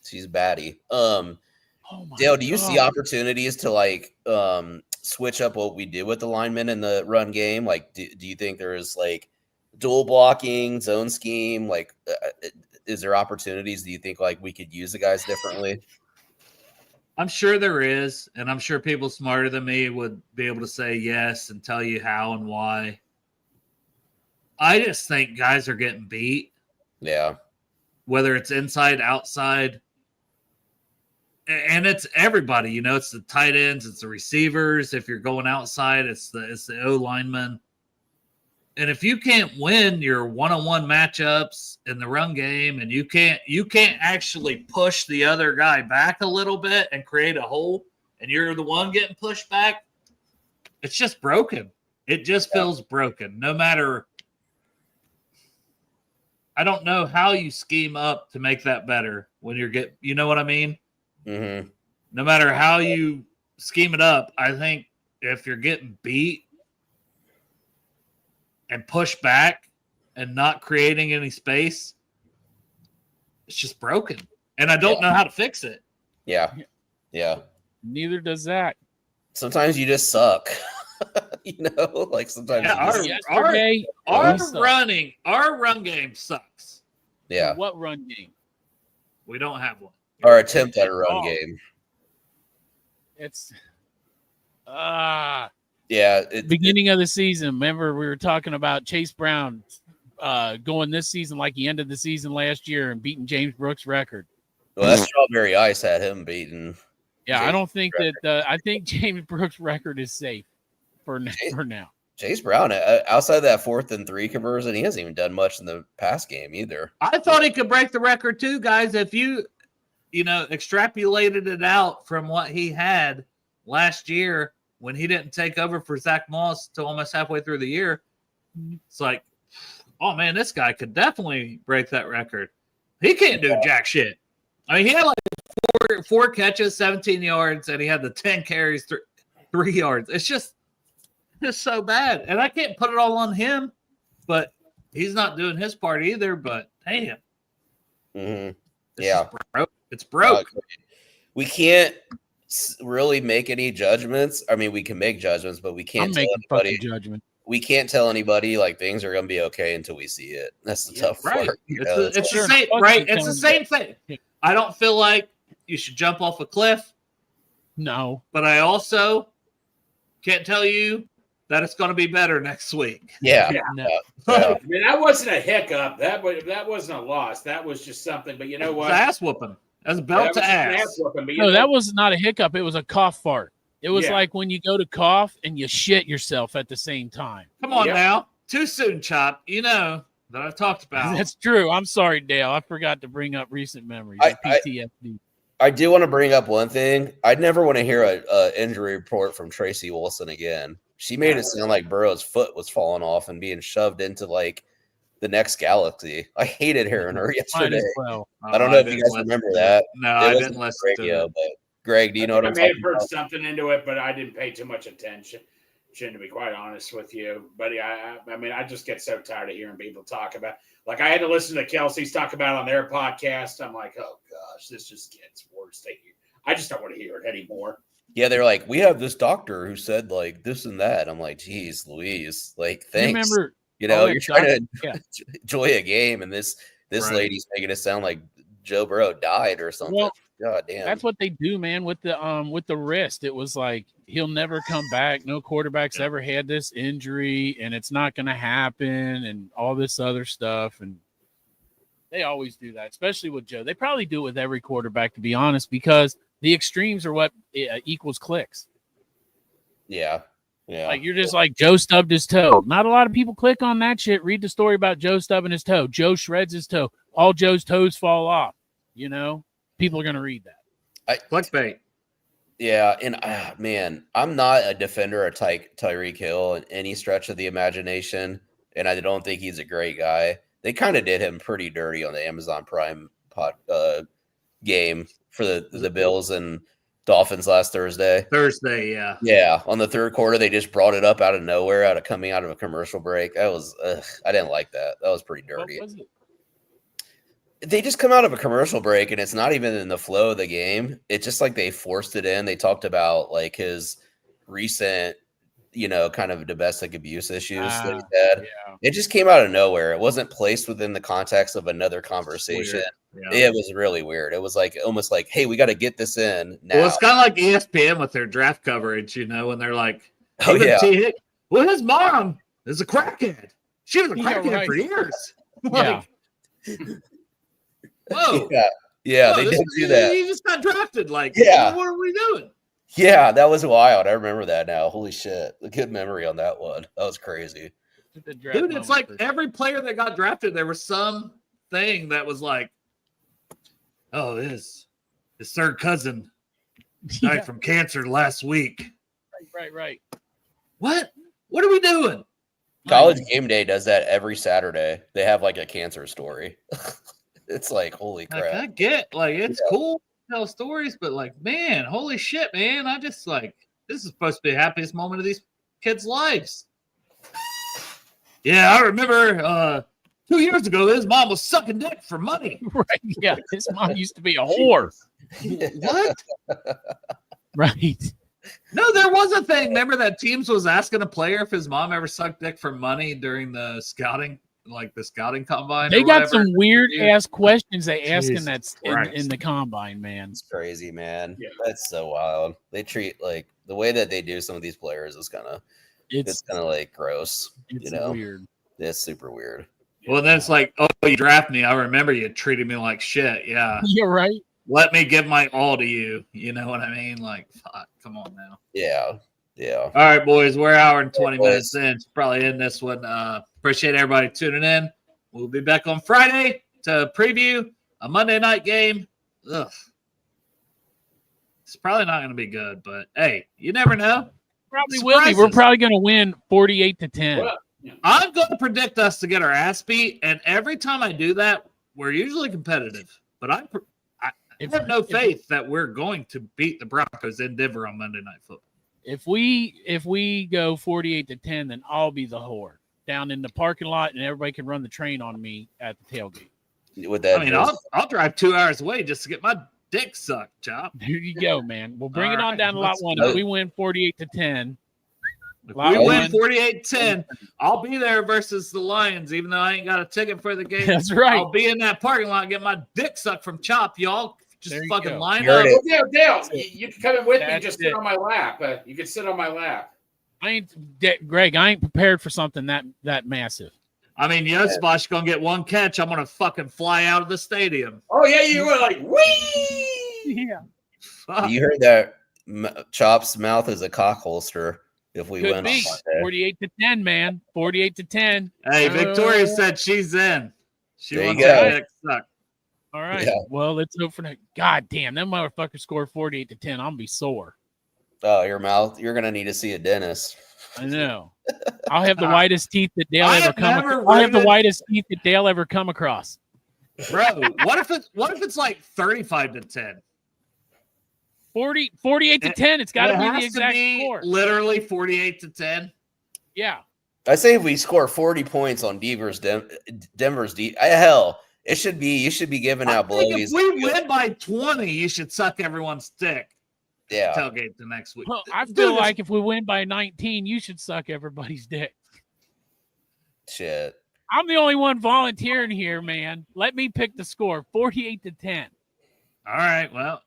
she's batty. Oh my Dale, do you see God. opportunities to, like, switch up what we did with the linemen in the run game? Like, do you think there is, like, dual blocking, zone scheme? Like, is there opportunities? Do you think, like, we could use the guys differently? I'm sure there is, and I'm sure people smarter than me would be able to say yes and tell you how and why. I just think guys are getting beat, Yeah, whether it's inside, outside, and it's everybody. You know, it's the tight ends, it's the receivers. If you're going outside, it's the O lineman. And if you can't win your one-on-one matchups in the run game, and you can't actually push the other guy back a little bit and create a hole, and you're the one getting pushed back, it's just broken. It just feels broken. No matter, I don't know how you scheme up to make that better when you know what I mean? mm-hmm. No matter how you scheme it up, I think if you're getting beat and push back and not creating any space, it's just broken. And I don't know how to fix it. Yeah. Neither does Zach. Sometimes you just suck. You know, like, sometimes. Yeah, you just, our run game sucks. yeah. What run game? We don't have one. Our attempt at a run game. It's Yeah. beginning of the season. Remember, we were talking about Chase Brown going this season like he ended the season last year and beating James Brooks' record. Well, that strawberry ice had him beaten. Yeah, I James don't think that. I think James Brooks' record is safe for now. Chase Brown, outside that 4th and 3 conversion, he hasn't even done much in the pass game either. I thought he could break the record too, guys. If you extrapolated it out from what he had last year when he didn't take over for Zach Moss till almost halfway through the year, it's like, oh man, this guy could definitely break that record. He can't do jack shit. I mean, he had like four catches, 17 yards, and he had the 10 carries, 3 yards. It's just so bad. And I can't put it all on him, but he's not doing his part either. But damn. Mm-hmm. Yeah. It's broke. We can't really make any judgments. I mean, we can make judgments, but we can't tell anybody. Judgment. We can't tell anybody like things are going to be okay until we see it. That's the tough part. It's the same, right? It's the same thing. I don't feel like you should jump off a cliff. No. But I also can't tell you that it's going to be better next week. Yeah. No. I mean, that wasn't a hiccup. That wasn't a loss. That was just something. But you know what? It's ass whooping. That's belt to ass. No, that was not a hiccup. It was a cough fart. It was like when you go to cough and you shit yourself at the same time. Come on now. Too soon, Chop. You know that I've talked about. That's true. I'm sorry, Dale. I forgot to bring up recent memories of PTSD. I do want to bring up one thing. I'd never want to hear a injury report from Tracy Wilson again. She made it sound like Burrow's foot was falling off and being shoved into like the next galaxy. I hated hearing her yesterday. Well. I don't know if you guys remember that. No, I didn't listen to it. But Greg, do you know what I'm talking about? I may have heard something into it, but I didn't pay too much attention. To be quite honest with you, buddy, I mean, I just get so tired of hearing people talk about. Like, I had to listen to Kelsey's talk about it on their podcast. I'm like, oh gosh, this just gets worse to hear. I just don't want to hear it anymore. Yeah, they're like, we have this doctor who said like this and that. I'm like, geez, Louise, like, thanks. You're trying to enjoy a game, and this lady's making it sound like Joe Burrow died or something. Well, God damn. That's what they do, man, with the wrist. It was like he'll never come back. No quarterback's ever had this injury, and it's not going to happen, and all this other stuff. And they always do that, especially with Joe. They probably do it with every quarterback, to be honest, because the extremes are what equals clicks. Yeah. Yeah. Like, you're just like, Joe stubbed his toe. Not a lot of people click on that shit. Read the story about Joe stubbing his toe. Joe shreds his toe. All Joe's toes fall off. You know, people are going to read that. Clickbait. Yeah. And man, I'm not a defender of Tyreek Hill in any stretch of the imagination. And I don't think he's a great guy. They kind of did him pretty dirty on the Amazon Prime game for the Bills and Dolphins last Thursday. Yeah. Yeah. On the third quarter, they just brought it up out of nowhere, coming out of a commercial break. That was, I didn't like that. That was pretty dirty. What was it? They just come out of a commercial break and it's not even in the flow of the game. It's just like they forced it in. They talked about like his recent, kind of domestic abuse issues that he had. Yeah. It just came out of nowhere. It wasn't placed within the context of another conversation. Yeah. It was really weird. It was like almost like, hey, we got to get this in now. Well, it's kind of like ESPN with their draft coverage, when they're like, oh yeah, well, his mom is a crackhead. She was a crackhead for years. Whoa. Yeah, they did do that. He just got drafted. Like, yeah. What are we doing? Yeah, that was wild. I remember that now. Holy shit. A good memory on that one. That was crazy. Dude, it's like every player that got drafted, there was some thing that was like, oh, his third cousin died from cancer last week. Right. What are we doing? College Game Day does that every Saturday. They have like a cancer story. It's like, holy crap. Like, I get, it's cool to tell stories, but like, man, holy shit, man. I just this is supposed to be the happiest moment of these kids' lives. Yeah, I remember 2 years ago, his mom was sucking dick for money. Right. Yeah. His mom used to be a whore. What? Right. No, there was a thing. Remember that Teams was asking a player if his mom ever sucked dick for money during the scouting combine? They got some weird ass questions they ask in the combine, man. It's crazy, man. Yeah. That's so wild. They treat like the way that they do some of these players is it's kind of like gross. It's weird. It's super weird. Well, then it's like, oh, you draft me. I remember you treated me like shit. Yeah. You're right. Let me give my all to you. You know what I mean? Like, fuck, come on now. Yeah. Yeah. All right, boys, we're an hour and 20 boys. minutes in. Should probably end this one. Appreciate everybody tuning in. We'll be back on Friday to preview a Monday night game. Ugh. It's probably not going to be good, but hey, you never know. Probably will be. We're probably going to win 48-10. Well, I'm going to predict us to get our ass beat, and every time I do that, we're usually competitive. But I have no faith that we're going to beat the Broncos in Denver on Monday Night Football. If we go 48-10, then I'll be the whore down in the parking lot, and everybody can run the train on me at the tailgate. With that, I mean, I'll drive 2 hours away just to get my dick sucked, Chop. There you go, man. We'll bring it All on right, down to lot let's one. go. If we win 48-10, If we win 48-10, I'll be there versus the Lions, even though I ain't got a ticket for the game. That's right. I'll be in that parking lot, get my dick sucked from Chop. Y'all just There you fucking go. line You heard up. it. Dale, you can come in with me and That's just it. sit on my lap. You can sit on my lap. Greg, I ain't prepared for something that massive. I mean, Yosvash gonna get one catch. I'm gonna fucking fly out of the stadium. Oh yeah, you were like wee. Yeah. Fuck. You heard that? Chop's mouth is a cock holster. If we Could win, be on Monday. 48-10, man. 48-10. Hey, Victoria said she's in. She There you wants go. her dick sucked. All right. Yeah. Well, let's hope for that. God damn, that motherfucker scored 48-10. I'm gonna be sore. Oh, your mouth. You're gonna need to see a dentist. I know. I'll have the whitest teeth that Dale I ever have come. never I'll have the rooted- whitest teeth that Dale ever come across. Bro, what if it's like 35-10? 48-10. It's got to It be has the to exact be score. literally 48-10. Yeah. I say if we score 40 points on Denver's hell, it should be. You should be giving I out think blowies. if we win by 20, you should suck everyone's dick. Yeah. Tailgate the next week. Well, I Dude, feel it's- like if we win by 19, you should suck everybody's dick. Shit. I'm the only one volunteering here, man. Let me pick the score, 48-10. All right, well,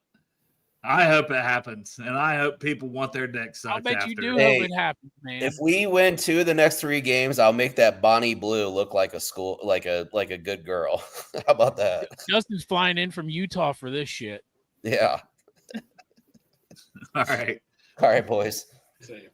I hope it happens, and I hope people want their dick sucked. I'll bet after you do it. Hey, hope it happens, man. If we win 2 of the next 3 games, I'll make that Bonnie Blue look like a school, like a good girl. How about that? Justin's flying in from Utah for this shit. Yeah. All right. All right, boys. See you.